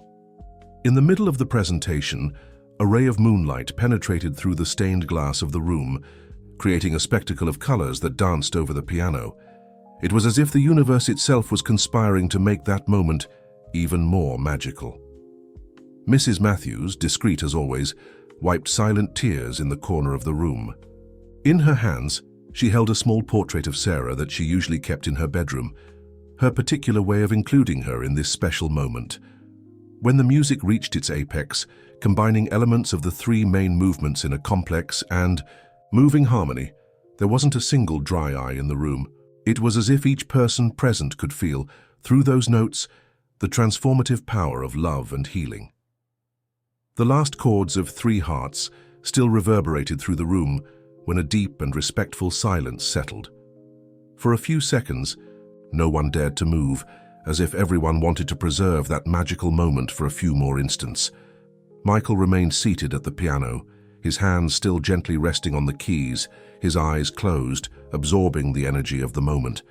Speaker 1: In the middle of the presentation, a ray of moonlight penetrated through the stained glass of the room, creating a spectacle of colors that danced over the piano. It was as if the universe itself was conspiring to make that moment even more magical. Mrs. Matthews, discreet as always, wiped silent tears in the corner of the room. In her hands, she held a small portrait of Sarah that she usually kept in her bedroom, her particular way of including her in this special moment. When the music reached its apex, combining elements of the three main movements in a complex and moving harmony, there wasn't a single dry eye in the room. It was as if each person present could feel, through those notes, the transformative power of love and healing. The last chords of Three Hearts still reverberated through the room when a deep and respectful silence settled. For a few seconds, no one dared to move, as if everyone wanted to preserve that magical moment for a few more instants. Michael remained seated at the piano, his hands still gently resting on the keys, his eyes closed, absorbing the energy of the moment.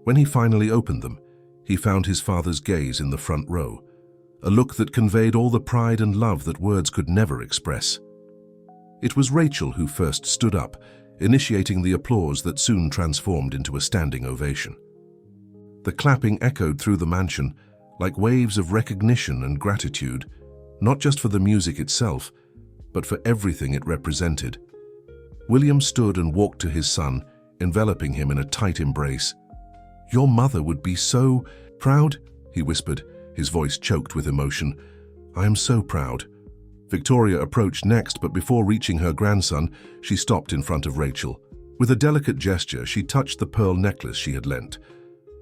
Speaker 1: When he finally opened them, he found his father's gaze in the front row, a look that conveyed all the pride and love that words could never express. It was Rachel who first stood up, initiating the applause that soon transformed into a standing ovation. The clapping echoed through the mansion, like waves of recognition and gratitude, not just for the music itself, but for everything it represented. William stood and walked to his son, enveloping him in a tight embrace. "Your mother would be so proud," he whispered, his voice choked with emotion. "I am so proud." Victoria approached next, but before reaching her grandson, she stopped in front of Rachel. With a delicate gesture, she touched the pearl necklace she had lent.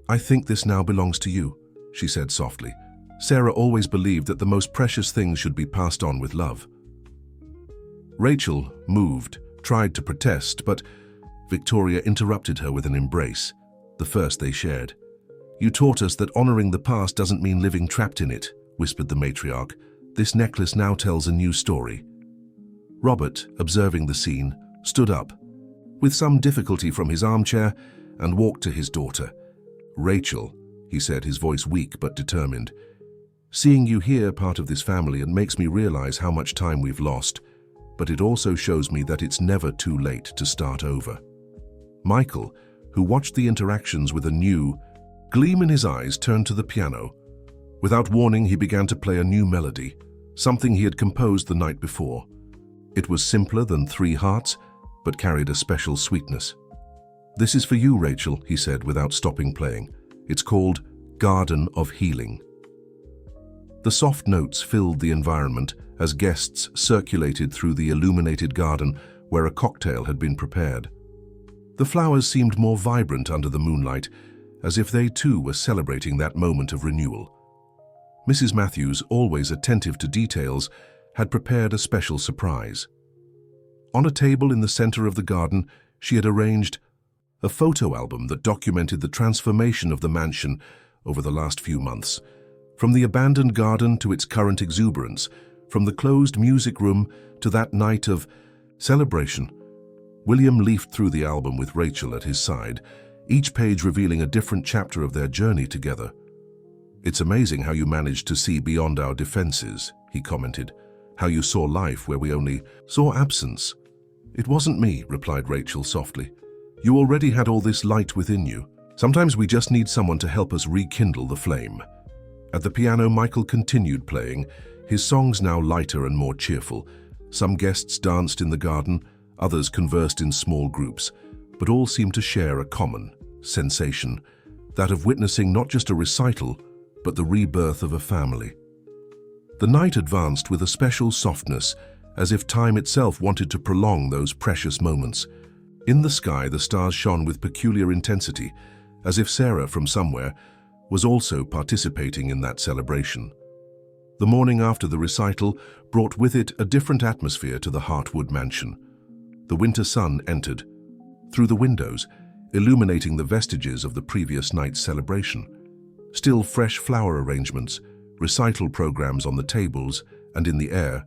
Speaker 1: "I think this now belongs to you," she said softly. Sarah always believed that the most precious things should be passed on with love. Rachel, moved, tried to protest, but Victoria interrupted her with an embrace, the first they shared. "You taught us that honoring the past doesn't mean living trapped in it," whispered the matriarch. "This necklace now tells a new story." Robert, observing the scene, stood up, with some difficulty from his armchair, and walked to his daughter. "Rachel," he said, his voice weak but determined, "seeing you here part of this family, it makes me realize how much time we've lost, but it also shows me that it's never too late to start over." Michael, who watched the interactions with a new gleam in his eyes, turned to the piano. Without warning, he began to play a new melody, something he had composed the night before. It was simpler than Three Hearts, but carried a special sweetness. "This is for you, Rachel," he said without stopping playing. "It's called Garden of Healing." The soft notes filled the environment as guests circulated through the illuminated garden where a cocktail had been prepared. The flowers seemed more vibrant under the moonlight, as if they too were celebrating that moment of renewal. Mrs. Matthews, always attentive to details, had prepared a special surprise. On a table in the center of the garden, she had arranged a photo album that documented the transformation of the mansion over the last few months. From the abandoned garden to its current exuberance, from the closed music room to that night of celebration. William leafed through the album with Rachel at his side, each page revealing a different chapter of their journey together. "It's amazing how you managed to see beyond our defenses," he commented. "How you saw life where we only saw absence." "It wasn't me," replied Rachel softly. "You already had all this light within you. Sometimes we just need someone to help us rekindle the flame." At the piano, Michael continued playing, his songs now lighter and more cheerful. Some guests danced in the garden, others conversed in small groups, but all seemed to share a common sensation, that of witnessing not just a recital, but the rebirth of a family. The night advanced with a special softness, as if time itself wanted to prolong those precious moments. In the sky, the stars shone with peculiar intensity, as if Sarah, from somewhere, was also participating in that celebration. The morning after the recital brought with it a different atmosphere to the Heartwood mansion. The winter sun entered through the windows, illuminating the vestiges of the previous night's celebration. Still fresh flower arrangements, recital programs on the tables, and in the air,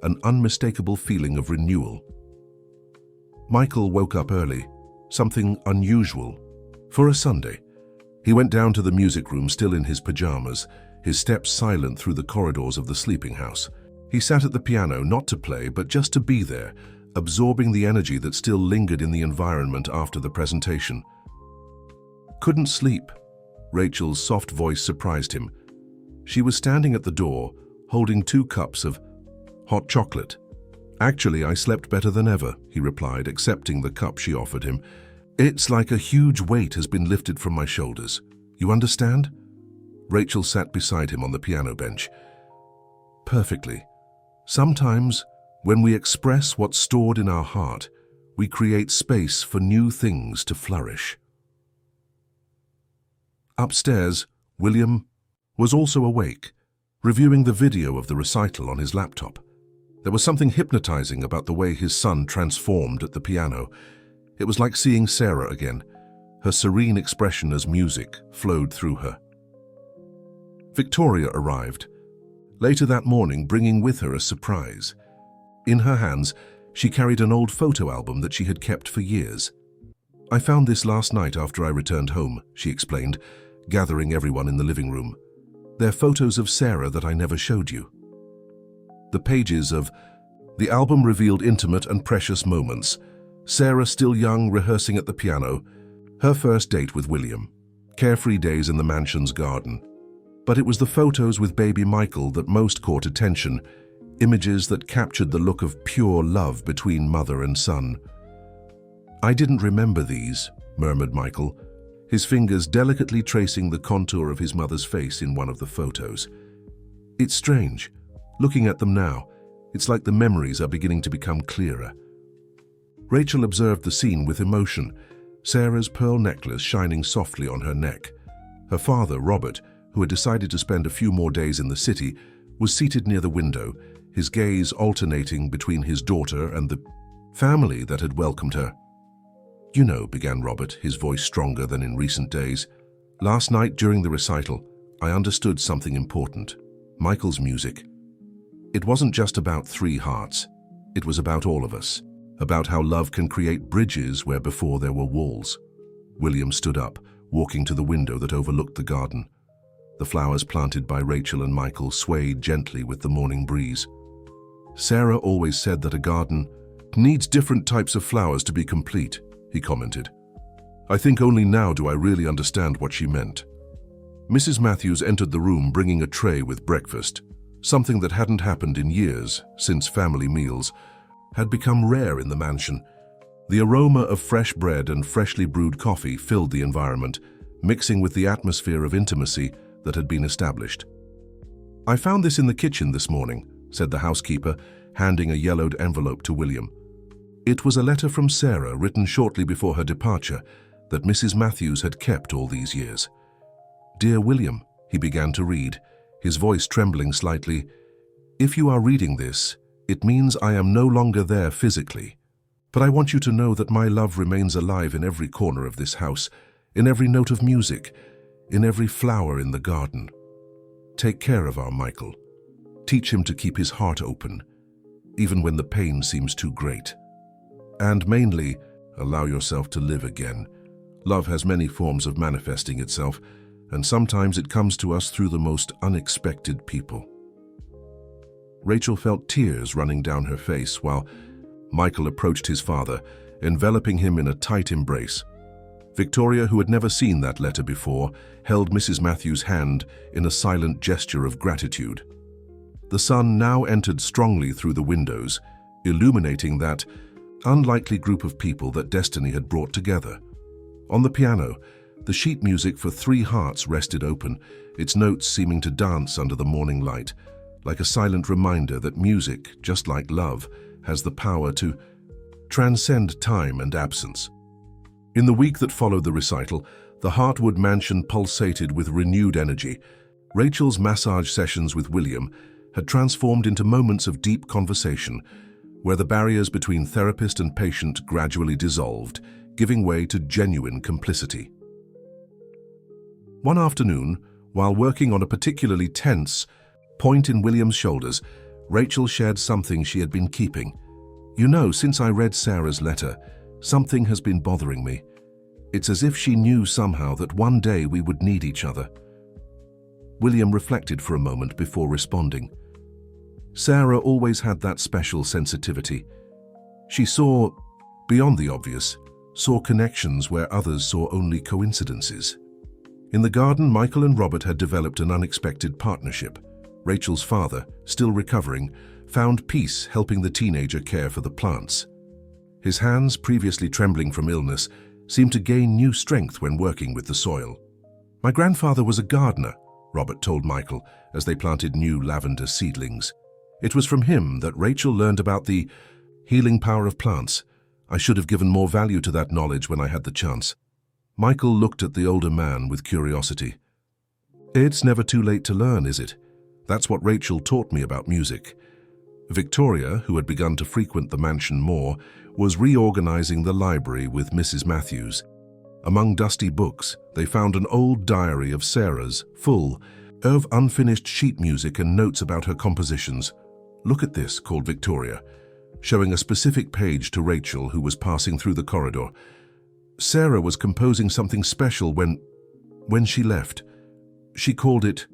Speaker 1: an unmistakable feeling of renewal. Michael woke up early, something unusual. For a Sunday, he went down to the music room still in his pajamas, his steps silent through the corridors of the sleeping house. He sat at the piano, not to play, but just to be there, absorbing the energy that still lingered in the environment after the presentation. "Couldn't sleep." Rachel's soft voice surprised him. She was standing at the door, holding 2 cups of hot chocolate. "Actually, I slept better than ever," he replied, accepting the cup she offered him. "It's like a huge weight has been lifted from my shoulders. You understand?" Rachel sat beside him on the piano bench. "Perfectly. Sometimes, when we express what's stored in our heart, we create space for new things to flourish." Upstairs, William was also awake, reviewing the video of the recital on his laptop. There was something hypnotizing about the way his son transformed at the piano. It was like seeing Sarah again, her serene expression as music flowed through her. Victoria arrived, later that morning bringing with her a surprise. In her hands, She carried an old photo album that she had kept for years. "I found this last night after I returned home," she explained, gathering everyone in the living room. "They're photos of Sarah that I never showed you." The pages of the album revealed intimate and precious moments. Sarah, still young, rehearsing at the piano, her first date with William, carefree days in the mansion's garden. But it was the photos with baby Michael that most caught attention, images that captured the look of pure love between mother and son. "I didn't remember these," murmured Michael, his fingers delicately tracing the contour of his mother's face in one of the photos. "It's strange. Looking at them now, it's like the memories are beginning to become clearer." Rachel observed the scene with emotion, Sarah's pearl necklace shining softly on her neck. Her father, Robert, who had decided to spend a few more days in the city, was seated near the window, his gaze alternating between his daughter and the family that had welcomed her. "You know," began Robert, his voice stronger than in recent days, "last night during the recital, I understood something important. Michael's music. It wasn't just about three hearts. It was about all of us, about how love can create bridges where before there were walls." William stood up, walking to the window that overlooked the garden. The flowers planted by Rachel and Michael swayed gently with the morning breeze. "Sarah always said that a garden needs different types of flowers to be complete," he commented. "I think only now do I really understand what she meant." Mrs. Matthews entered the room bringing a tray with breakfast, something that hadn't happened in years since family meals had become rare in the mansion. The aroma of fresh bread and freshly brewed coffee filled the environment, mixing with the atmosphere of intimacy that had been established. "I found this in the kitchen this morning," said the housekeeper, handing a yellowed envelope to William. It was a letter from Sarah written shortly before her departure that Mrs. Matthews had kept all these years. "Dear William," he began to read, his voice trembling slightly, "if you are reading this, it means I am no longer there physically. But I want you to know that my love remains alive in every corner of this house, in every note of music, in every flower in the garden. Take care of our Michael. Teach him to keep his heart open, even when the pain seems too great. And mainly, allow yourself to live again. Love has many forms of manifesting itself, and sometimes it comes to us through the most unexpected people." Rachel felt tears running down her face while Michael approached his father, enveloping him in a tight embrace. Victoria, who had never seen that letter before, held Mrs. Matthews' hand in a silent gesture of gratitude. The sun now entered strongly through the windows, illuminating that unlikely group of people that destiny had brought together. On the piano, the sheet music for Three Hearts rested open, its notes seeming to dance under the morning light, like a silent reminder that music, just like love, has the power to transcend time and absence. In the week that followed the recital, the Heartwood mansion pulsated with renewed energy. Rachel's massage sessions with William had transformed into moments of deep conversation, where the barriers between therapist and patient gradually dissolved, giving way to genuine complicity. One afternoon, while working on a particularly tense point in William's shoulders, Rachel shared something she had been keeping. "You know, since I read Sarah's letter, something has been bothering me. It's as if she knew somehow that one day we would need each other." William reflected for a moment before responding. Sarah always had that special sensitivity. She saw, beyond the obvious, saw connections where others saw only coincidences. In the garden, Michael and Robert had developed an unexpected partnership. Rachel's father, still recovering, found peace helping the teenager care for the plants. His hands, previously trembling from illness, seemed to gain new strength when working with the soil. "My grandfather was a gardener," Robert told Michael as they planted new lavender seedlings. "It was from him that Rachel learned about the healing power of plants. I should have given more value to that knowledge when I had the chance." Michael looked at the older man with curiosity. "It's never too late to learn, is it? That's what Rachel taught me about music." Victoria, who had begun to frequent the mansion more, was reorganizing the library with Mrs. Matthews. Among dusty books, they found an old diary of Sarah's, full of unfinished sheet music and notes about her compositions. "Look at this," called Victoria. showing a specific page to Rachel, who was passing through the corridor. Sarah was composing something special when she left. She called it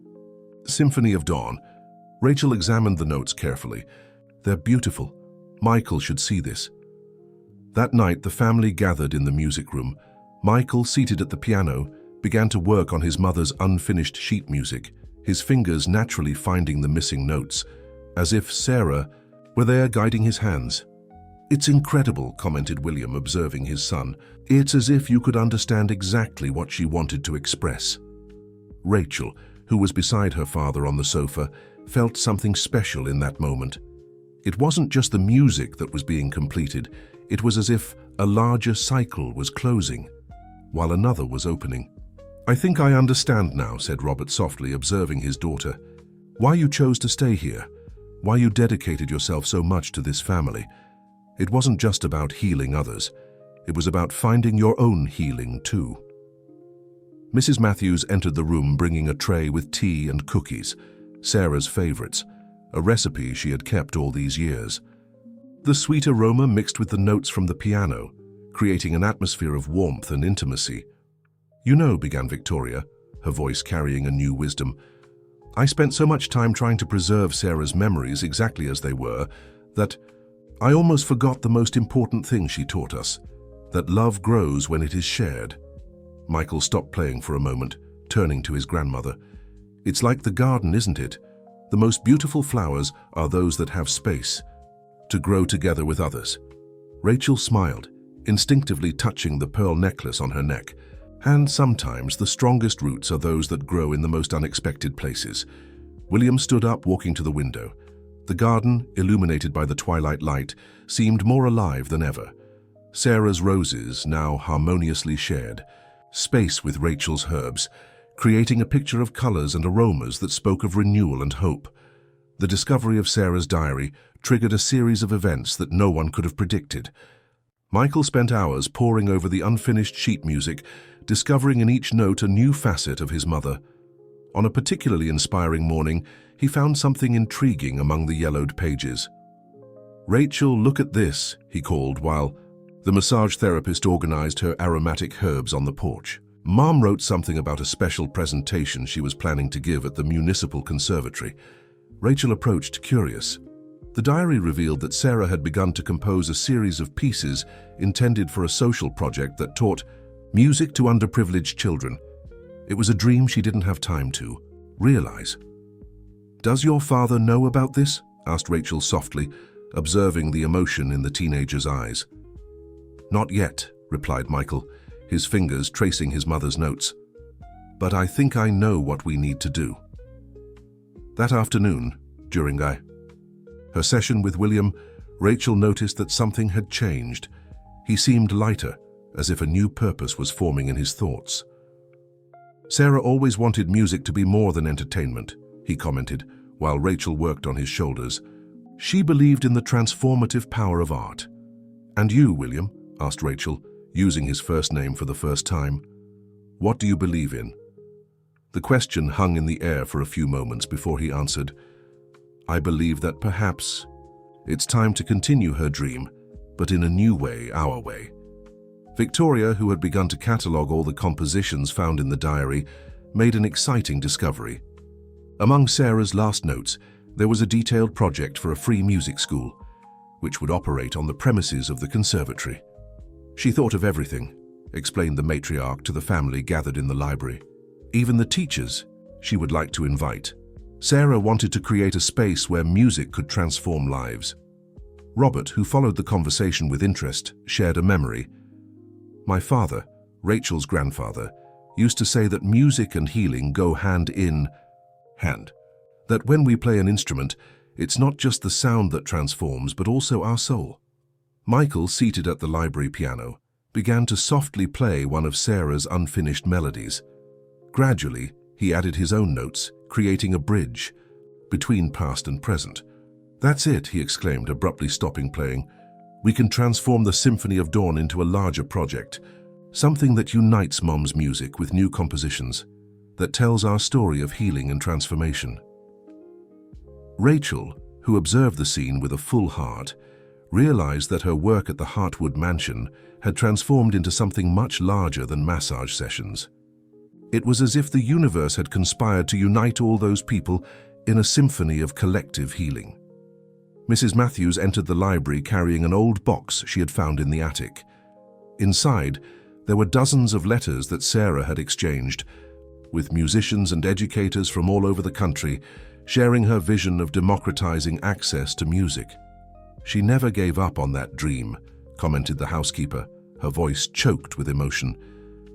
Speaker 1: Symphony of Dawn. Rachel examined the notes carefully. They're beautiful. Michael should see this. That night, the family gathered in the music room. Michael, seated at the piano, began to work on his mother's unfinished sheet music, his fingers naturally finding the missing notes, as if Sarah were there guiding his hands. "It's incredible," commented William, observing his son. "It's as if you could understand exactly what she wanted to express." Rachel, who was beside her father on the sofa, felt something special in that moment. It wasn't just the music that was being completed, it was as if a larger cycle was closing, while another was opening. "I think I understand now," said Robert softly, observing his daughter. "Why you chose to stay here, why you dedicated yourself so much to this family. It wasn't just about healing others, it was about finding your own healing too." Mrs. Matthews entered the room bringing a tray with tea and cookies, Sarah's favorites, a recipe she had kept all these years. The sweet aroma mixed with the notes from the piano, creating an atmosphere of warmth and intimacy. "You know," began Victoria, her voice carrying a new wisdom, "I spent so much time trying to preserve Sarah's memories exactly as they were, that I almost forgot the most important thing she taught us, that love grows when it is shared." Michael stopped playing for a moment, turning to his grandmother. "It's like the garden, isn't it? The most beautiful flowers are those that have space to grow together with others." Rachel smiled, instinctively touching the pearl necklace on her neck. "And sometimes the strongest roots are those that grow in the most unexpected places." William stood up, walking to the window. The garden, illuminated by the twilight light, seemed more alive than ever. Sarah's roses now harmoniously shared space with Rachel's herbs, creating a picture of colors and aromas that spoke of renewal and hope. The discovery of Sarah's diary triggered a series of events that no one could have predicted. Michael spent hours poring over the unfinished sheet music, discovering in each note a new facet of his mother. On a particularly inspiring morning, he found something intriguing among the yellowed pages. "Rachel, look at this," he called while the massage therapist organized her aromatic herbs on the porch. Mom wrote something about a special presentation she was planning to give at the municipal conservatory. Rachel approached, curious. The diary revealed that Sarah had begun to compose a series of pieces intended for a social project that taught music to underprivileged children. It was a dream she didn't have time to realize. "Does your father know about this?" asked Rachel softly, observing the emotion in the teenager's eyes. "Not yet," replied Michael, his fingers tracing his mother's notes. "But I think I know what we need to do." That afternoon, during her session with William, Rachel noticed that something had changed. He seemed lighter, as if a new purpose was forming in his thoughts. "Sarah always wanted music to be more than entertainment," he commented, while Rachel worked on his shoulders. "She believed in the transformative power of art." "And you, William?" asked Rachel, using his first name for the first time. "What do you believe in?" The question hung in the air for a few moments before he answered, "I believe that perhaps it's time to continue her dream, but in a new way, our way." Victoria, who had begun to catalogue all the compositions found in the diary, made an exciting discovery. Among Sarah's last notes, there was a detailed project for a free music school, which would operate on the premises of the conservatory. "She thought of everything," explained the matriarch to the family gathered in the library. "Even the teachers she would like to invite." Sarah wanted to create a space where music could transform lives. Robert, who followed the conversation with interest, shared a memory. "My father, Rachel's grandfather, used to say that music and healing go hand in hand. That when we play an instrument, it's not just the sound that transforms, but also our soul." Michael, seated at the library piano, began to softly play one of Sarah's unfinished melodies. Gradually, he added his own notes, creating a bridge between past and present. "That's it," he exclaimed, abruptly stopping playing. "We can transform the Symphony of Dawn into a larger project, something that unites Mom's music with new compositions, that tells our story of healing and transformation." Rachel, who observed the scene with a full heart, realized that her work at the Heartwood Mansion had transformed into something much larger than massage sessions. It was as if the universe had conspired to unite all those people in a symphony of collective healing. Mrs. Matthews entered the library carrying an old box she had found in the attic. Inside, there were dozens of letters that Sarah had exchanged with musicians and educators from all over the country, sharing her vision of democratizing access to music. "She never gave up on that dream," commented the housekeeper, her voice choked with emotion.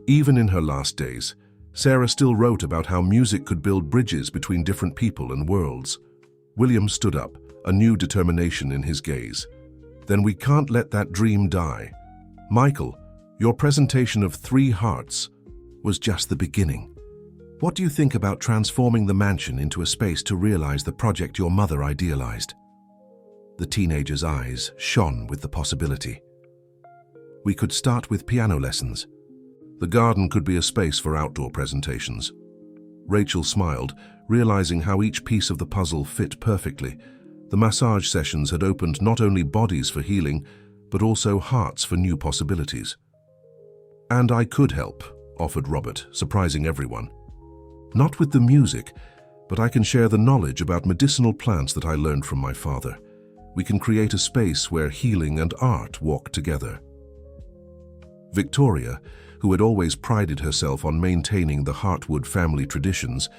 Speaker 1: Even in her last days, Sarah still wrote about how music could build bridges between different people and worlds. William stood up, a new determination in his gaze. "Then we can't let that dream die. Michael, your presentation of 3 Hearts was just the beginning. What do you think about transforming the mansion into a space to realize the project your mother idealized?" The teenager's eyes shone with the possibility. "We could start with piano lessons. The garden could be a space for outdoor presentations." Rachel smiled, realizing how each piece of the puzzle fit perfectly. The massage sessions had opened not only bodies for healing, but also hearts for new possibilities. "And I could help," offered Robert, surprising everyone. "Not with the music, but I can share the knowledge about medicinal plants that I learned from my father. We can create a space where healing and art walk together." Victoria, who had always prided herself on maintaining the Heartwood family traditions,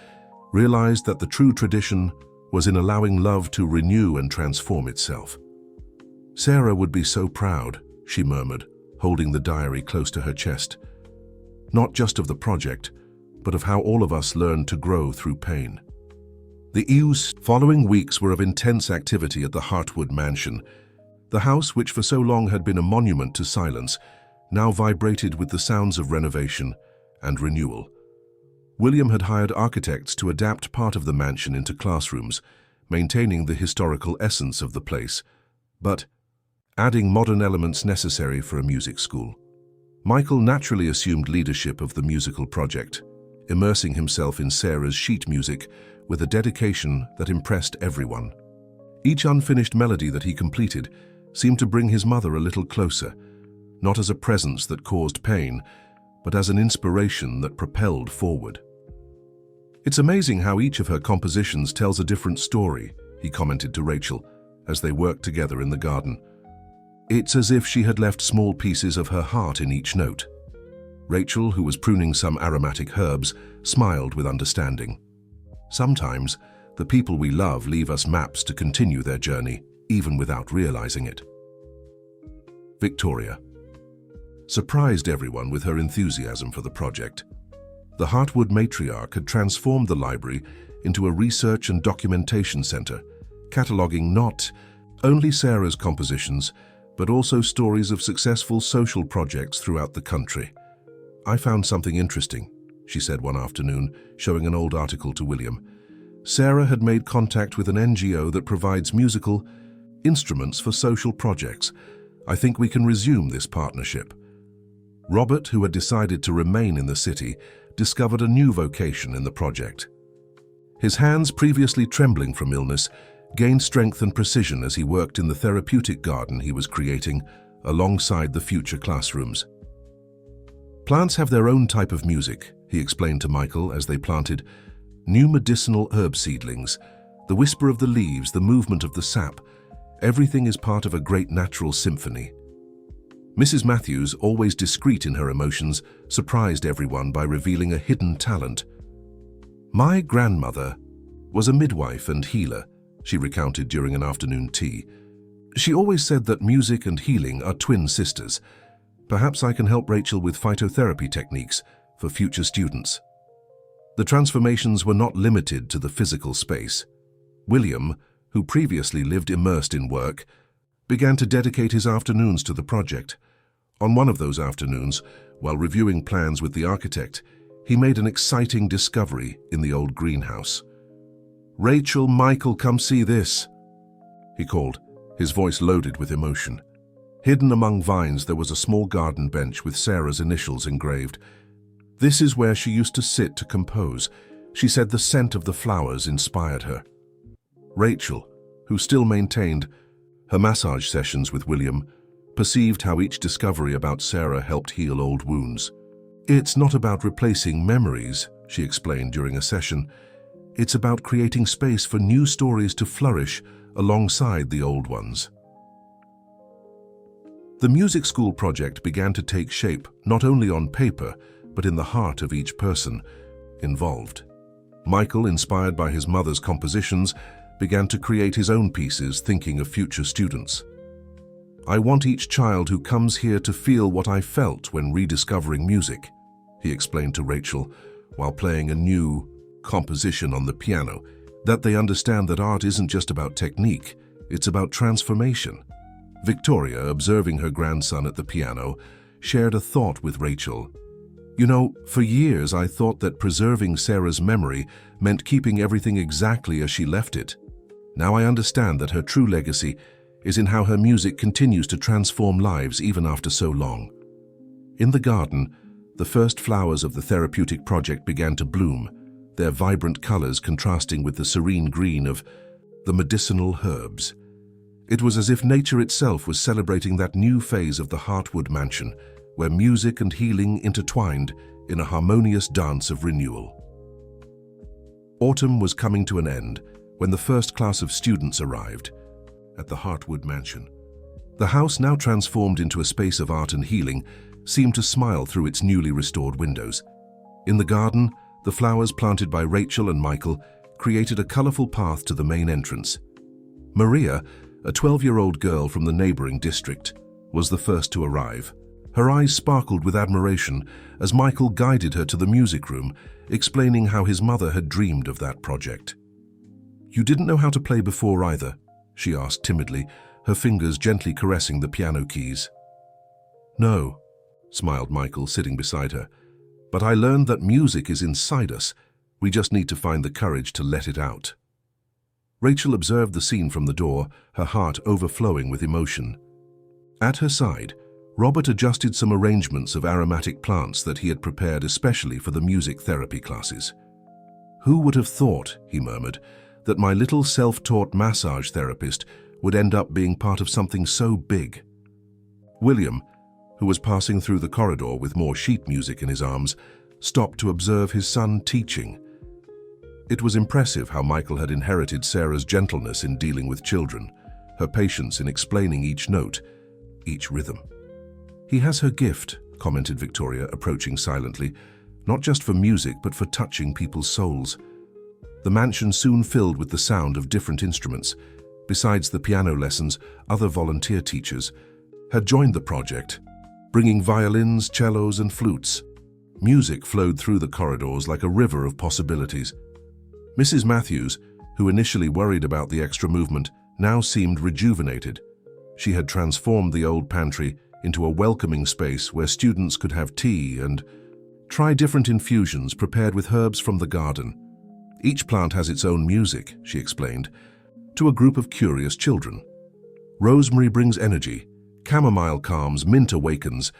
Speaker 1: realized that the true tradition was in allowing love to renew and transform itself. "Sarah would be so proud," she murmured, holding the diary close to her chest. "Not just of the project, but of how all of us learned to grow through pain." The following weeks were of intense activity at the Heartwood Mansion. The house, which for so long had been a monument to silence, now vibrated with the sounds of renovation and renewal. William had hired architects to adapt part of the mansion into classrooms, maintaining the historical essence of the place, but adding modern elements necessary for a music school. Michael naturally assumed leadership of the musical project, immersing himself in Sarah's sheet music with a dedication that impressed everyone. Each unfinished melody that he completed seemed to bring his mother a little closer, not as a presence that caused pain, but as an inspiration that propelled forward. "It's amazing how each of her compositions tells a different story," he commented to Rachel as they worked together in the garden. "It's as if she had left small pieces of her heart in each note." Rachel, who was pruning some aromatic herbs, smiled with understanding. "Sometimes, the people we love leave us maps to continue their journey, even without realizing it." Victoria surprised everyone with her enthusiasm for the project. The Heartwood matriarch had transformed the library into a research and documentation center, cataloging not only Sarah's compositions, but also stories of successful social projects throughout the country. "I found something interesting," she said one afternoon, showing an old article to William. "Sarah had made contact with an NGO that provides musical instruments for social projects. I think we can resume this partnership." Robert, who had decided to remain in the city, discovered a new vocation in the project. His hands, previously trembling from illness, gained strength and precision as he worked in the therapeutic garden he was creating alongside the future classrooms. "Plants have their own type of music," he explained to Michael as they planted new medicinal herb seedlings. "The whisper of the leaves, the movement of the sap, everything is part of a great natural symphony." Mrs. Matthews, always discreet in her emotions, surprised everyone by revealing a hidden talent. "My grandmother was a midwife and healer," she recounted during an afternoon tea. "She always said that music and healing are twin sisters. Perhaps I can help Rachel with phytotherapy techniques for future students." The transformations were not limited to the physical space. William, who previously lived immersed in work, began to dedicate his afternoons to the project. On one of those afternoons, while reviewing plans with the architect, he made an exciting discovery in the old greenhouse. "Rachel, Michael, come see this," he called, his voice loaded with emotion. Hidden among vines there was a small garden bench with Sarah's initials engraved. This is where she used to sit to compose. She said the scent of the flowers inspired her. Rachel, who still maintained Her massage sessions with William perceived how each discovery about Sarah helped heal old wounds. "It's not about replacing memories," she explained during a session. "It's about creating space for new stories to flourish alongside the old ones." The music school project began to take shape not only on paper, but in the heart of each person involved. Michael, inspired by his mother's compositions, began to create his own pieces, thinking of future students. "I want each child who comes here to feel what I felt when rediscovering music," he explained to Rachel while playing a new composition on the piano, "that they understand that art isn't just about technique, it's about transformation." Victoria, observing her grandson at the piano, shared a thought with Rachel. "You know, for years I thought that preserving Sarah's memory meant keeping everything exactly as she left it. Now I understand that her true legacy is in how her music continues to transform lives even after so long." In the garden, the first flowers of the therapeutic project began to bloom, their vibrant colors contrasting with the serene green of the medicinal herbs. It was as if nature itself was celebrating that new phase of the Heartwood mansion, where music and healing intertwined in a harmonious dance of renewal. Autumn was coming to an end when the first class of students arrived at the Heartwood mansion. The house, now transformed into a space of art and healing, seemed to smile through its newly restored windows. In the garden, the flowers planted by Rachel and Michael created a colorful path to the main entrance. Maria, a 12-year-old girl from the neighboring district, was the first to arrive. Her eyes sparkled with admiration as Michael guided her to the music room, explaining how his mother had dreamed of that project. "You didn't know how to play before either?" she asked timidly, her fingers gently caressing the piano keys. "No," smiled Michael, sitting beside her. "But I learned that music is inside us. We just need to find the courage to let it out." Rachel observed the scene from the door, her heart overflowing with emotion. At her side, Robert adjusted some arrangements of aromatic plants that he had prepared especially for the music therapy classes. "Who would have thought," he murmured, "that my little self-taught massage therapist would end up being part of something so big?" William, who was passing through the corridor with more sheet music in his arms, stopped to observe his son teaching. It was impressive how Michael had inherited Sarah's gentleness in dealing with children, her patience in explaining each note, each rhythm. "He has her gift," commented Victoria, approaching silently, "not just for music but for touching people's souls." The mansion soon filled with the sound of different instruments. Besides the piano lessons, other volunteer teachers had joined the project, bringing violins, cellos, and flutes. Music flowed through the corridors like a river of possibilities. Mrs. Matthews, who initially worried about the extra movement, now seemed rejuvenated. She had transformed the old pantry into a welcoming space where students could have tea and try different infusions prepared with herbs from the garden. "Each plant has its own music," she explained, to a group of curious children. "Rosemary brings energy, chamomile calms, mint awakens,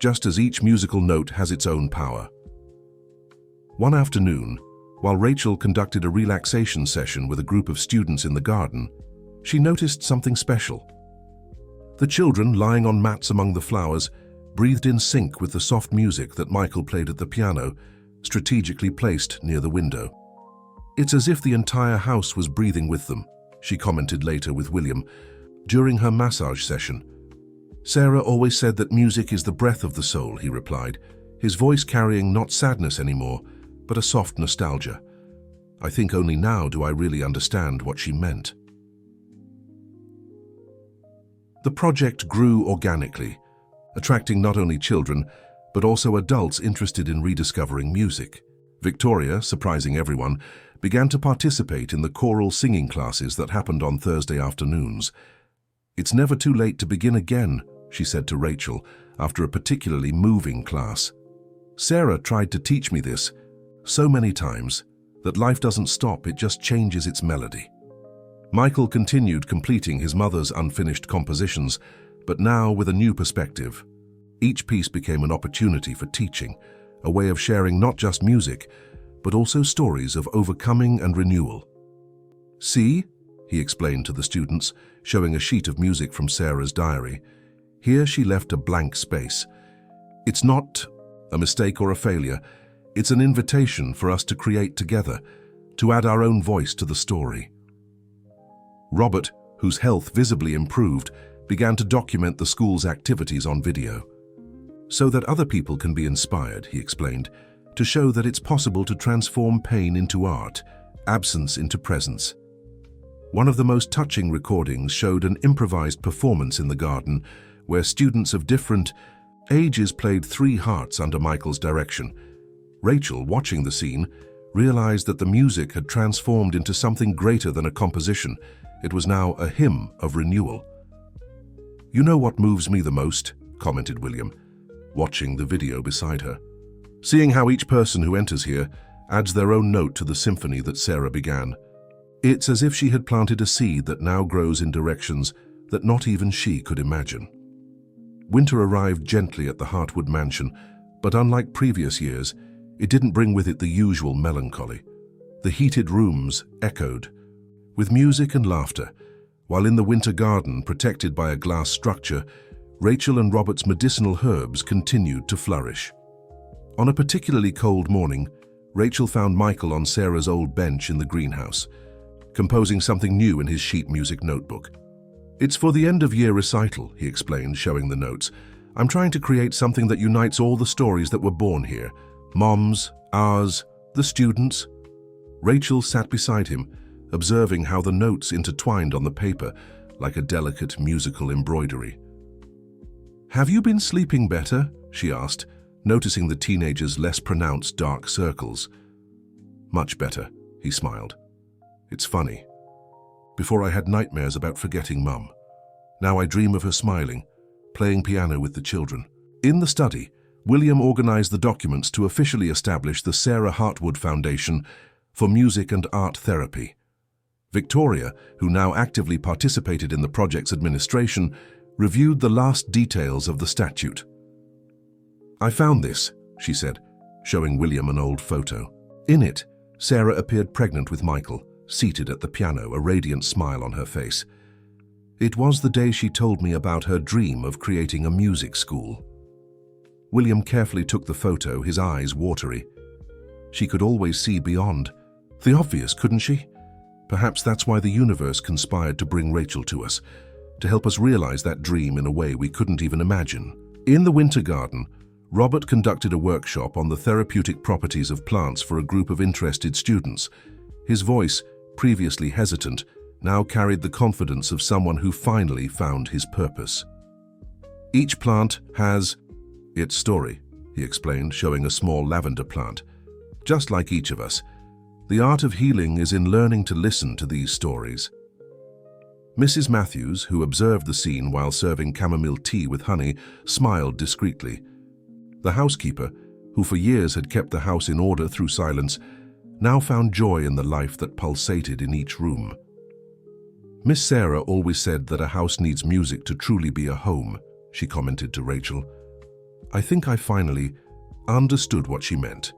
Speaker 1: just as each musical note has its own power." One afternoon, while Rachel conducted a relaxation session with a group of students in the garden, she noticed something special. The children, lying on mats among the flowers, breathed in sync with the soft music that Michael played at the piano, strategically placed near the window. "It's as if the entire house was breathing with them," she commented later with William during her massage session. "Sarah always said that music is the breath of the soul," he replied, his voice carrying not sadness anymore, but a soft nostalgia. "I think only now do I really understand what she meant." The project grew organically, attracting not only children, but also adults interested in rediscovering music. Victoria, surprising everyone, began to participate in the choral singing classes that happened on Thursday afternoons. "It's never too late to begin again," she said to Rachel after a particularly moving class. "Sarah tried to teach me this so many times, that life doesn't stop, it just changes its melody." Michael continued completing his mother's unfinished compositions, but now with a new perspective. Each piece became an opportunity for teaching, a way of sharing not just music, but also stories of overcoming and renewal. "See," he explained to the students, showing a sheet of music from Sarah's diary. Here she left a blank space. It's not a mistake or a failure. It's an invitation for us to create together, to add our own voice to the story. Robert, whose health visibly improved, began to document the school's activities on video. So that other people can be inspired, he explained, to show that it's possible to transform pain into art, absence into presence. One of the most touching recordings showed an improvised performance in the garden where students of different ages played 3 hearts under Michael's direction. Rachel, watching the scene, realized that the music had transformed into something greater than a composition. It was now a hymn of renewal. "You know what moves me the most?" commented William, watching the video beside her. "Seeing how each person who enters here adds their own note to the symphony that Sarah began. It's as if she had planted a seed that now grows in directions that not even she could imagine." Winter arrived gently at the Hartwood mansion, but unlike previous years, it didn't bring with it the usual melancholy. The heated rooms echoed with music and laughter, while in the winter garden, protected by a glass structure, Rachel and Robert's medicinal herbs continued to flourish. On a particularly cold morning, Rachel found Michael on Sarah's old bench in the greenhouse, composing something new in his sheet music notebook. "It's for the end-of-year recital," he explained, showing the notes. "I'm trying to create something that unites all the stories that were born here. Mom's, ours, the students." Rachel sat beside him, observing how the notes intertwined on the paper like a delicate musical embroidery. "Have you been sleeping better?" she asked, noticing the teenager's less pronounced dark circles. "Much better," he smiled. "It's funny. Before I had nightmares about forgetting Mum. Now I dream of her smiling, playing piano with the children." In the study, William organized the documents to officially establish the Sarah Hartwood Foundation for Music and Art Therapy. Victoria, who now actively participated in the project's administration, reviewed the last details of the statute. "I found this," she said, showing William an old photo. In it, Sarah appeared pregnant with Michael, seated at the piano, a radiant smile on her face. "It was the day she told me about her dream of creating a music school." William carefully took the photo, his eyes watery. She could always see beyond the obvious, couldn't she? Perhaps that's why the universe conspired to bring Rachel to us, to help us realize that dream in a way we couldn't even imagine. In the winter garden, Robert conducted a workshop on the therapeutic properties of plants for a group of interested students. His voice, previously hesitant, now carried the confidence of someone who finally found his purpose. "Each plant has its story," he explained, showing a small lavender plant. "Just like each of us. The art of healing is in learning to listen to these stories." Mrs. Matthews, who observed the scene while serving chamomile tea with honey, smiled discreetly. The housekeeper, who for years had kept the house in order through silence, now found joy in the life that pulsated in each room. "Miss Sarah always said that a house needs music to truly be a home," she commented to Rachel. "I think I finally understood what she meant."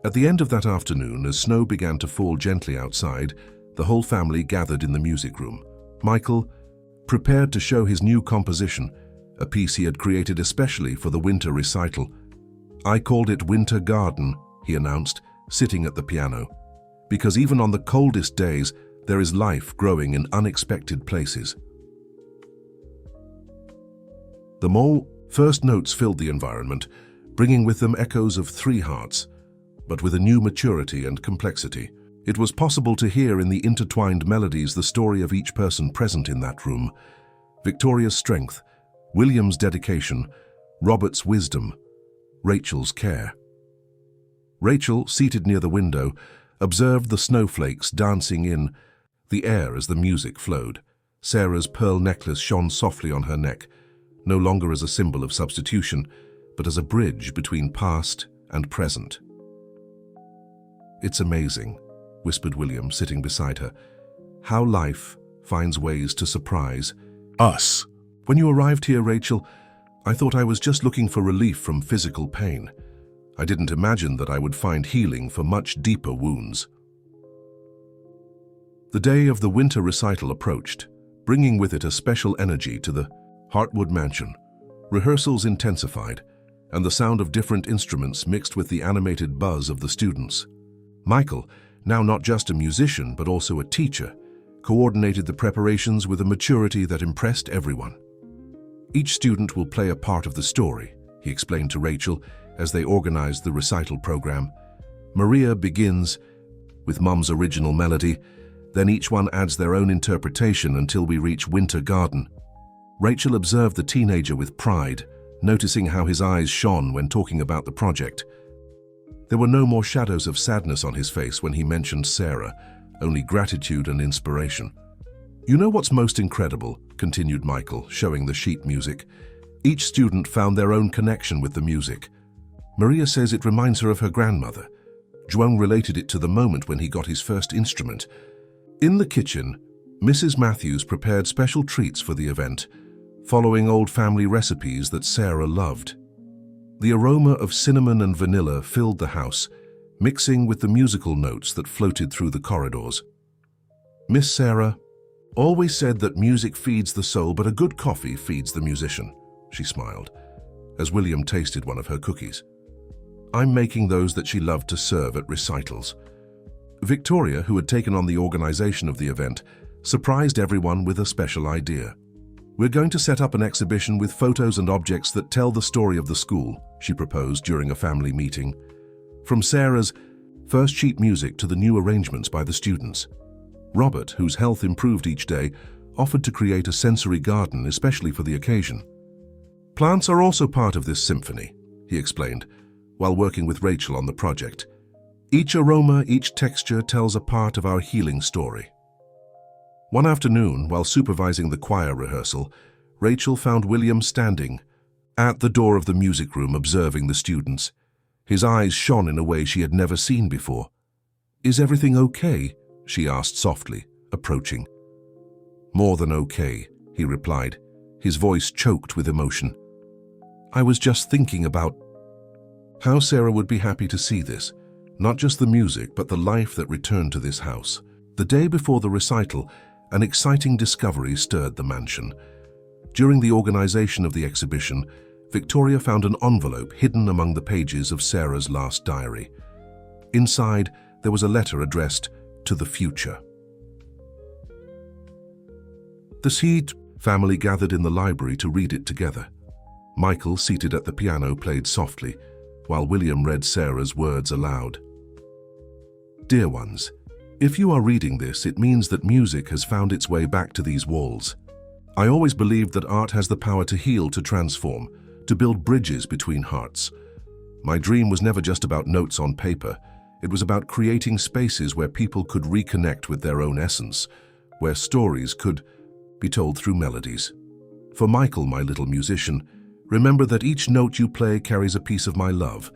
Speaker 1: At the end of that afternoon, as snow began to fall gently outside, the whole family gathered in the music room. Michael, prepared to show his new composition, a piece he had created especially for the winter recital. "I called it Winter Garden," he announced, sitting at the piano, "because even on the coldest days, there is life growing in unexpected places." The first notes filled the environment, bringing with them echoes of 3 hearts, but with a new maturity and complexity. It was possible to hear in the intertwined melodies the story of each person present in that room. Victoria's strength, William's dedication, Robert's wisdom, Rachel's care. Rachel, seated near the window, observed the snowflakes dancing in the air as the music flowed. Sarah's pearl necklace shone softly on her neck, no longer as a symbol of substitution, but as a bridge between past and present. "It's amazing," whispered William, sitting beside her, "how life finds ways to surprise us. When you arrived here, Rachel, I thought I was just looking for relief from physical pain. I didn't imagine that I would find healing for much deeper wounds." The day of the winter recital approached, bringing with it a special energy to the Heartwood mansion. Rehearsals intensified, and the sound of different instruments mixed with the animated buzz of the students. Michael, now not just a musician but also a teacher, coordinated the preparations with a maturity that impressed everyone. Each student will play a part of the story, he explained to Rachel as they organized the recital program. Maria begins with Mum's original melody, then each one adds their own interpretation until we reach Winter Garden. Rachel observed the teenager with pride, noticing how his eyes shone when talking about the project. There were no more shadows of sadness on his face when he mentioned Sarah, only gratitude and inspiration. "You know what's most incredible?" continued Michael, showing the sheet music. "Each student found their own connection with the music. Maria says it reminds her of her grandmother. Zhuang related it to the moment when he got his first instrument. In the kitchen, Mrs. Matthews prepared special treats for the event, following old family recipes that Sarah loved. The aroma of cinnamon and vanilla filled the house, mixing with the musical notes that floated through the corridors. Miss Sarah always said that music feeds the soul, but a good coffee feeds the musician," she smiled, as William tasted one of her cookies. "I'm making those that she loved to serve at recitals." Victoria, who had taken on the organization of the event, surprised everyone with a special idea. "We're going to set up an exhibition with photos and objects that tell the story of the school," she proposed during a family meeting. From Sarah's first sheet music to the new arrangements by the students. Robert, whose health improved each day, offered to create a sensory garden especially for the occasion. "Plants are also part of this symphony," he explained, while working with Rachel on the project. "Each aroma, each texture tells a part of our healing story." One afternoon, while supervising the choir rehearsal, Rachel found William standing at the door of the music room observing the students. His eyes shone in a way she had never seen before. "Is everything okay?" she asked softly, approaching. "More than okay," he replied, his voice choked with emotion. "I was just thinking about how Sarah would be happy to see this, not just the music but the life that returned to this house." The day before the recital, an exciting discovery stirred the mansion. During the organization of the exhibition, Victoria found an envelope hidden among the pages of Sarah's last diary. Inside, there was a letter addressed to the future. The Seed family gathered in the library to read it together. Michael, seated at the piano, played softly, while William read Sarah's words aloud. "Dear ones, if you are reading this, it means that music has found its way back to these walls. I always believed that art has the power to heal, to transform, to build bridges between hearts. My dream was never just about notes on paper. It was about creating spaces where people could reconnect with their own essence, where stories could be told through melodies. For Michael, my little musician, remember that each note you play carries a piece of my love.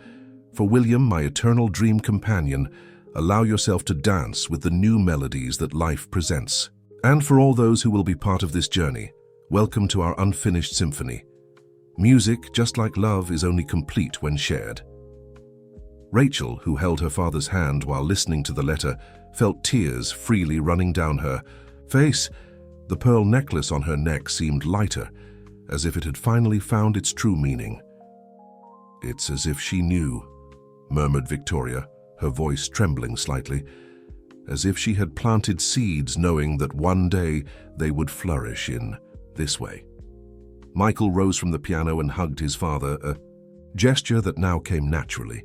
Speaker 1: For William, my eternal dream companion, allow yourself to dance with the new melodies that life presents. And for all those who will be part of this journey, welcome to our unfinished symphony. Music, just like love, is only complete when shared." Rachel, who held her father's hand while listening to the letter, felt tears freely running down her face. The pearl necklace on her neck seemed lighter, as if it had finally found its true meaning. "It's as if she knew," murmured Victoria, her voice trembling slightly, as if she had planted seeds knowing that one day they would flourish in this way. Michael rose from the piano and hugged his father, a gesture that now came naturally.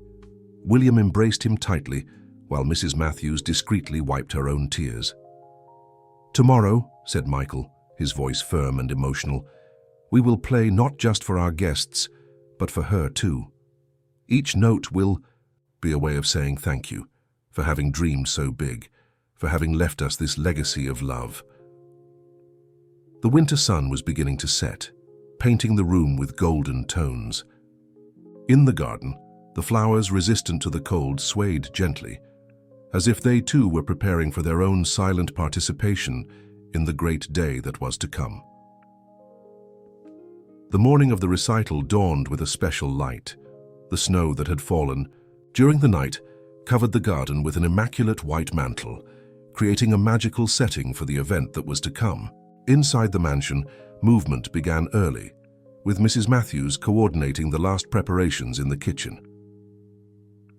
Speaker 1: William embraced him tightly, while Mrs. Matthews discreetly wiped her own tears. "Tomorrow," said Michael, his voice firm and emotional, "we will play not just for our guests, but for her too. Each note will be a way of saying thank you for having dreamed so big, for having left us this legacy of love." The winter sun was beginning to set, painting the room with golden tones. In the garden, the flowers, resistant to the cold, swayed gently, as if they too were preparing for their own silent participation in the great day that was to come. The morning of the recital dawned with a special light. The snow that had fallen during the night covered the garden with an immaculate white mantle, creating a magical setting for the event that was to come. Inside the mansion, movement began early, with Mrs. Matthews coordinating the last preparations in the kitchen.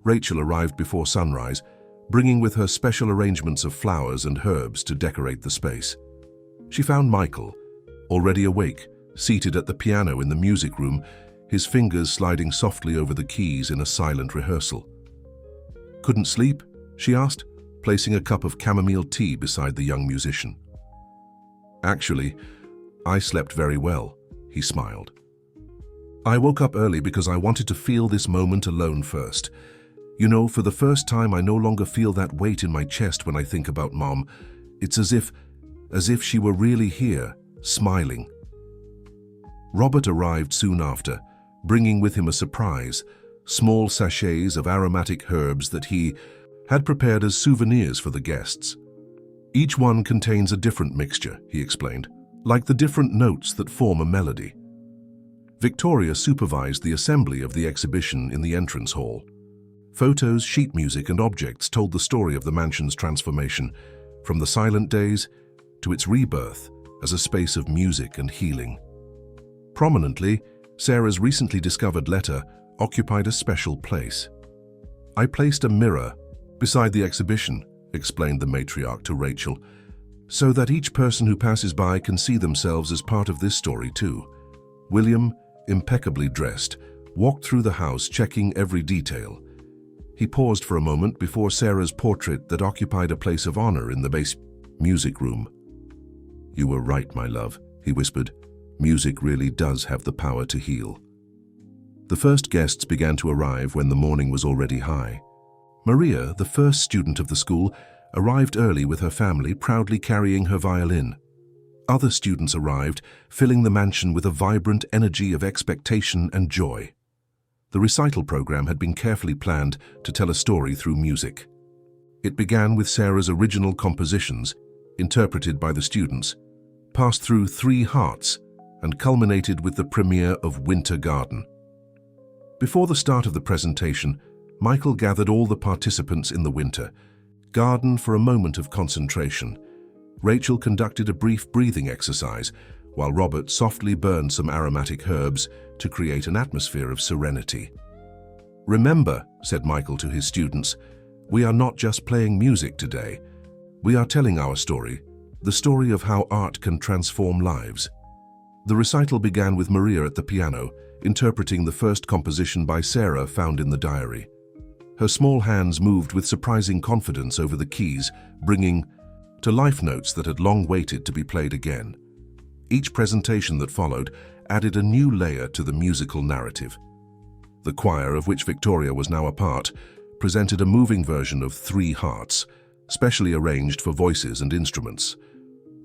Speaker 1: Rachel arrived before sunrise, bringing with her special arrangements of flowers and herbs to decorate the space. She found Michael, already awake, seated at the piano in the music room, his fingers sliding softly over the keys in a silent rehearsal. "Couldn't sleep?" she asked, placing a cup of chamomile tea beside the young musician. "Actually, I slept very well," he smiled. "I woke up early because I wanted to feel this moment alone first. You know, for the first time I no longer feel that weight in my chest when I think about Mom. It's as if she were really here, smiling." Robert arrived soon after, bringing with him a surprise, small sachets of aromatic herbs that he had prepared as souvenirs for the guests. "Each one contains a different mixture," he explained, "like the different notes that form a melody." Victoria supervised the assembly of the exhibition in the entrance hall. Photos, sheet music, and objects told the story of the mansion's transformation, from the silent days to its rebirth as a space of music and healing. Prominently, Sarah's recently discovered letter occupied a special place. "I placed a mirror beside the exhibition," explained the matriarch to Rachel, "so that each person who passes by can see themselves as part of this story too." William, impeccably dressed, walked through the house checking every detail. He paused for a moment before Sarah's portrait that occupied a place of honor in the base music room. "You were right, my love," he whispered. "Music really does have the power to heal." The first guests began to arrive when the morning was already high. Maria, the first student of the school, arrived early with her family, proudly carrying her violin. Other students arrived, filling the mansion with a vibrant energy of expectation and joy. The recital program had been carefully planned to tell a story through music. It began with Sarah's original compositions, interpreted by the students, passed through 3 Hearts, and culminated with the premiere of Winter Garden. Before the start of the presentation, Michael gathered all the participants in the Winter Garden for a moment of concentration. Rachel conducted a brief breathing exercise, while Robert softly burned some aromatic herbs to create an atmosphere of serenity. "Remember," said Michael to his students, "we are not just playing music today. We are telling our story, the story of how art can transform lives." The recital began with Maria at the piano, interpreting the first composition by Sarah found in the diary. Her small hands moved with surprising confidence over the keys, bringing to life notes that had long waited to be played again. Each presentation that followed added a new layer to the musical narrative. The choir, of which Victoria was now a part, presented a moving version of 3 Hearts, specially arranged for voices and instruments.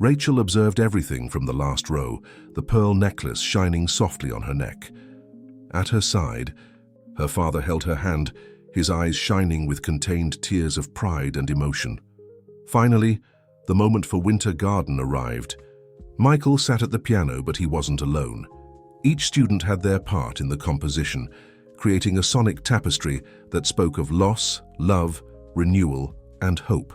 Speaker 1: Rachel observed everything from the last row, the pearl necklace shining softly on her neck. At her side, her father held her hand, his eyes shining with contained tears of pride and emotion. Finally, the moment for Winter Garden arrived. Michael sat at the piano, but he wasn't alone. Each student had their part in the composition, creating a sonic tapestry that spoke of loss, love, renewal, and hope.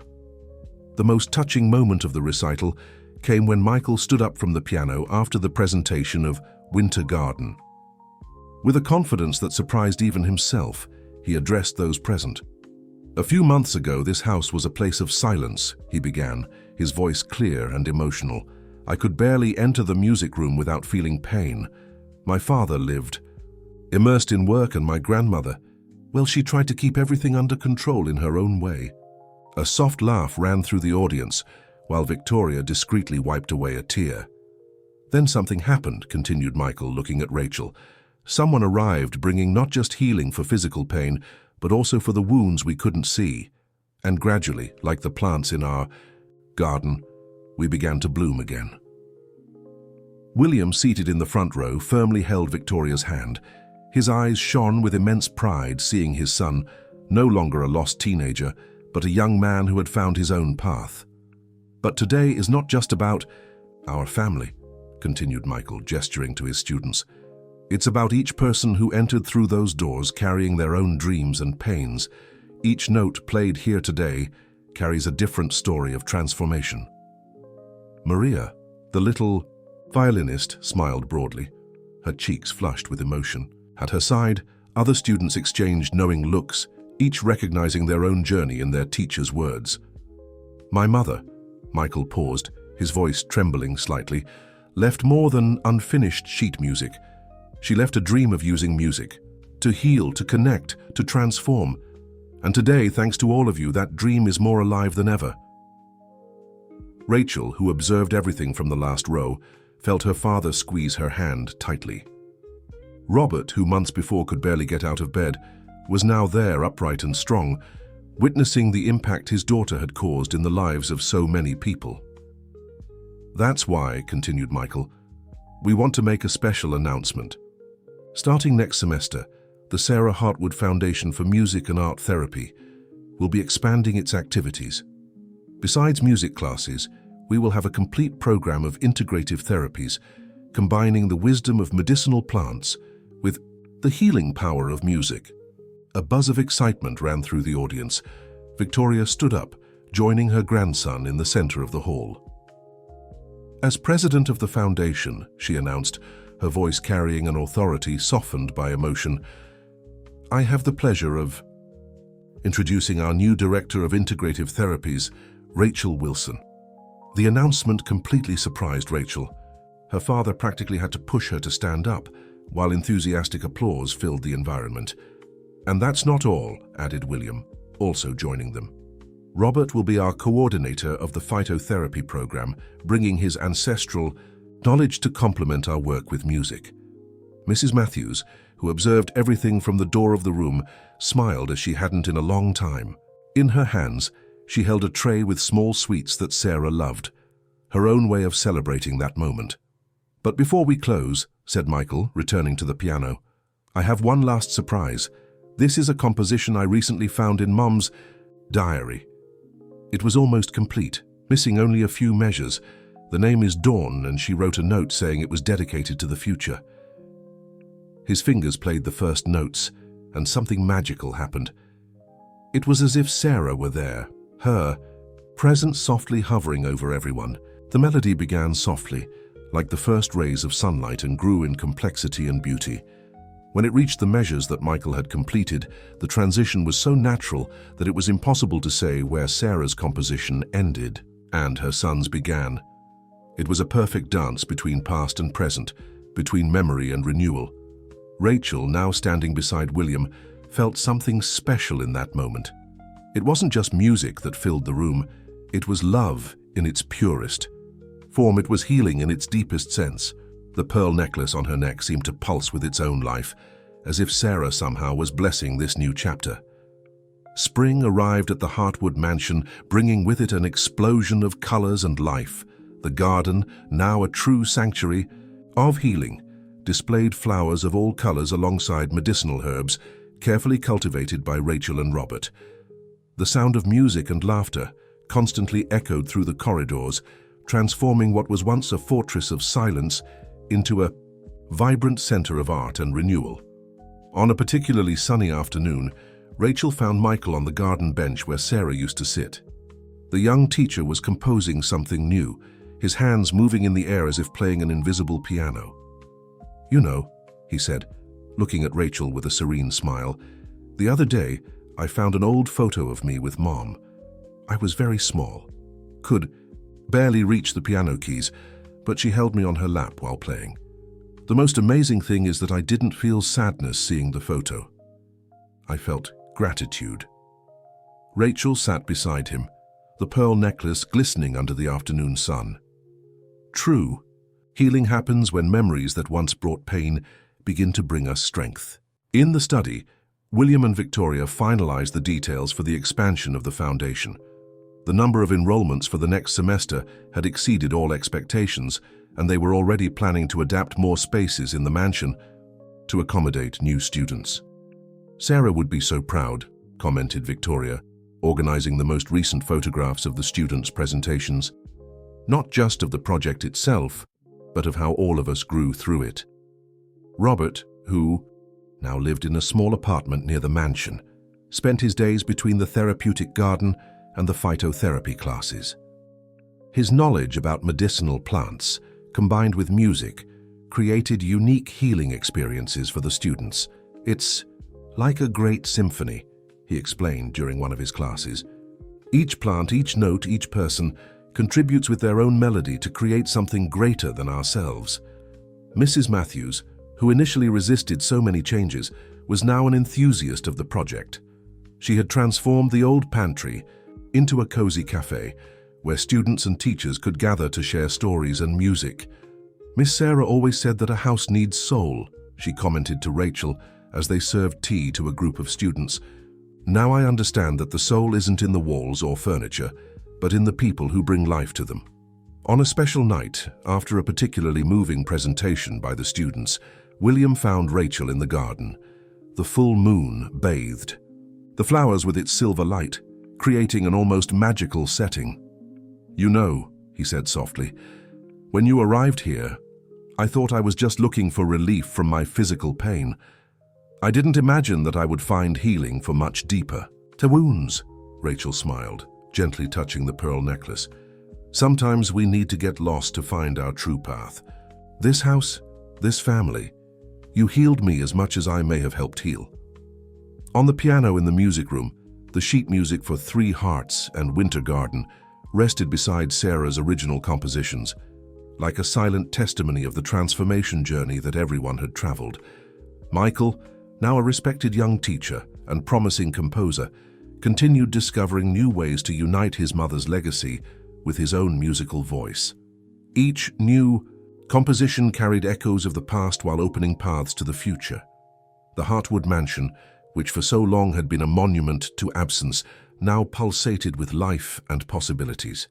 Speaker 1: The most touching moment of the recital came when Michael stood up from the piano after the presentation of Winter Garden. With a confidence that surprised even himself, he addressed those present. "A few months ago, this house was a place of silence," he began, his voice clear and emotional. "I could barely enter the music room without feeling pain. My father lived immersed in work, and my grandmother, well, she tried to keep everything under control in her own way." A soft laugh ran through the audience, while Victoria discreetly wiped away a tear. "Then something happened," continued Michael, looking at Rachel. "Someone arrived bringing not just healing for physical pain, but also for the wounds we couldn't see. And gradually, like the plants in our garden, we began to bloom again." William, seated in the front row, firmly held Victoria's hand. His eyes shone with immense pride, seeing his son, no longer a lost teenager, but a young man who had found his own path. "But today is not just about our family," continued Michael, gesturing to his students. "It's about each person who entered through those doors carrying their own dreams and pains. Each note played here today carries a different story of transformation. Maria, the little violinist, smiled broadly, her cheeks flushed with emotion. At her side, other students exchanged knowing looks, each recognizing their own journey in their teacher's words. My mother, Michael paused, his voice trembling slightly, left more than unfinished sheet music. She left a dream of using music, to heal, to connect, to transform. And today, thanks to all of you, that dream is more alive than ever. Rachel, who observed everything from the last row, felt her father squeeze her hand tightly. Robert, who months before could barely get out of bed, was now there, upright and strong, witnessing the impact his daughter had caused in the lives of so many people. That's why, continued Michael, we want to make a special announcement. Starting next semester, the Sarah Hartwood Foundation for Music and Art Therapy will be expanding its activities. Besides music classes, we will have a complete program of integrative therapies, combining the wisdom of medicinal plants with the healing power of music. A buzz of excitement ran through the audience. Victoria stood up, joining her grandson in the center of the hall. As president of the foundation, she announced, her voice carrying an authority softened by emotion, I have the pleasure of introducing our new director of integrative therapies, Rachel Wilson. The announcement completely surprised Rachel. Her father practically had to push her to stand up, while enthusiastic applause filled the environment. And that's not all, added William, also joining them. Robert will be our coordinator of the phytotherapy program, bringing his ancestral knowledge to complement our work with music. Mrs. Matthews, who observed everything from the door of the room, smiled as she hadn't in a long time. In her hands, she held a tray with small sweets that Sarah loved, her own way of celebrating that moment. But before we close, said Michael, returning to the piano, I have one last surprise. This is a composition I recently found in Mom's diary. It was almost complete, missing only a few measures. The name is Dawn, and she wrote a note saying it was dedicated to the future. His fingers played the first notes, and something magical happened. It was as if Sarah were there, her presence softly hovering over everyone. The melody began softly, like the first rays of sunlight, and grew in complexity and beauty. When it reached the measures that Michael had completed, the transition was so natural that it was impossible to say where Sarah's composition ended and her son's began. It was a perfect dance between past and present, between memory and renewal. Rachel, now standing beside William, felt something special in that moment. It wasn't just music that filled the room, it was love in its purest form. It was healing in its deepest sense. The pearl necklace on her neck seemed to pulse with its own life, as if Sarah somehow was blessing this new chapter. Spring arrived at the Hartwood mansion, bringing with it an explosion of colors and life. The garden, now a true sanctuary of healing, displayed flowers of all colors alongside medicinal herbs, carefully cultivated by Rachel and Robert. The sound of music and laughter constantly echoed through the corridors, transforming what was once a fortress of silence into a vibrant center of art and renewal. On a particularly sunny afternoon, Rachel found Michael on the garden bench where Sarah used to sit. The young teacher was composing something new, his hands moving in the air as if playing an invisible piano. You know, he said, looking at Rachel with a serene smile, the other day I found an old photo of me with Mom. I was very small, could barely reach the piano keys, but she held me on her lap while playing. The most amazing thing is that I didn't feel sadness seeing the photo. I felt gratitude. Rachel sat beside him, the pearl necklace glistening under the afternoon sun. True, healing happens when memories that once brought pain begin to bring us strength. In the study, William and Victoria finalized the details for the expansion of the foundation. The number of enrollments for the next semester had exceeded all expectations, and they were already planning to adapt more spaces in the mansion to accommodate new students. Sarah would be so proud, commented Victoria, organizing the most recent photographs of the students' presentations, not just of the project itself, but of how all of us grew through it. Robert, who now lived in a small apartment near the mansion, spent his days between the therapeutic garden and the phytotherapy classes. His knowledge about medicinal plants, combined with music, created unique healing experiences for the students. "It's like a great symphony," he explained during one of his classes. "Each plant, each note, each person contributes with their own melody to create something greater than ourselves." Mrs. Matthews, who initially resisted so many changes, was now an enthusiast of the project. She had transformed the old pantry into a cozy cafe where students and teachers could gather to share stories and music. "Miss Sarah always said that a house needs soul," she commented to Rachel as they served tea to a group of students. "Now I understand that the soul isn't in the walls or furniture, but in the people who bring life to them." On a special night, after a particularly moving presentation by the students, William found Rachel in the garden. The full moon bathed the flowers with its silver light, creating an almost magical setting. "You know," he said softly, "when you arrived here, I thought I was just looking for relief from my physical pain. I didn't imagine that I would find healing for much deeper." "To wounds," Rachel smiled, gently touching the pearl necklace. "Sometimes we need to get lost to find our true path. This house, this family, you healed me as much as I may have helped heal." On the piano in the music room, the sheet music for Three Hearts and Winter Garden rested beside Sarah's original compositions, like a silent testimony of the transformation journey that everyone had traveled. Michael, now a respected young teacher and promising composer, continued discovering new ways to unite his mother's legacy with his own musical voice. Each new composition carried echoes of the past while opening paths to the future. The Hartwood mansion, which for so long had been a monument to absence, now pulsated with life and possibilities.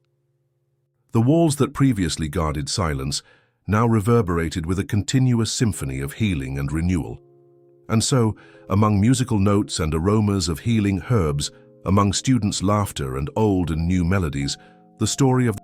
Speaker 1: The walls that previously guarded silence now reverberated with a continuous symphony of healing and renewal. And so, among musical notes and aromas of healing herbs, among students' laughter and old and new melodies, the story of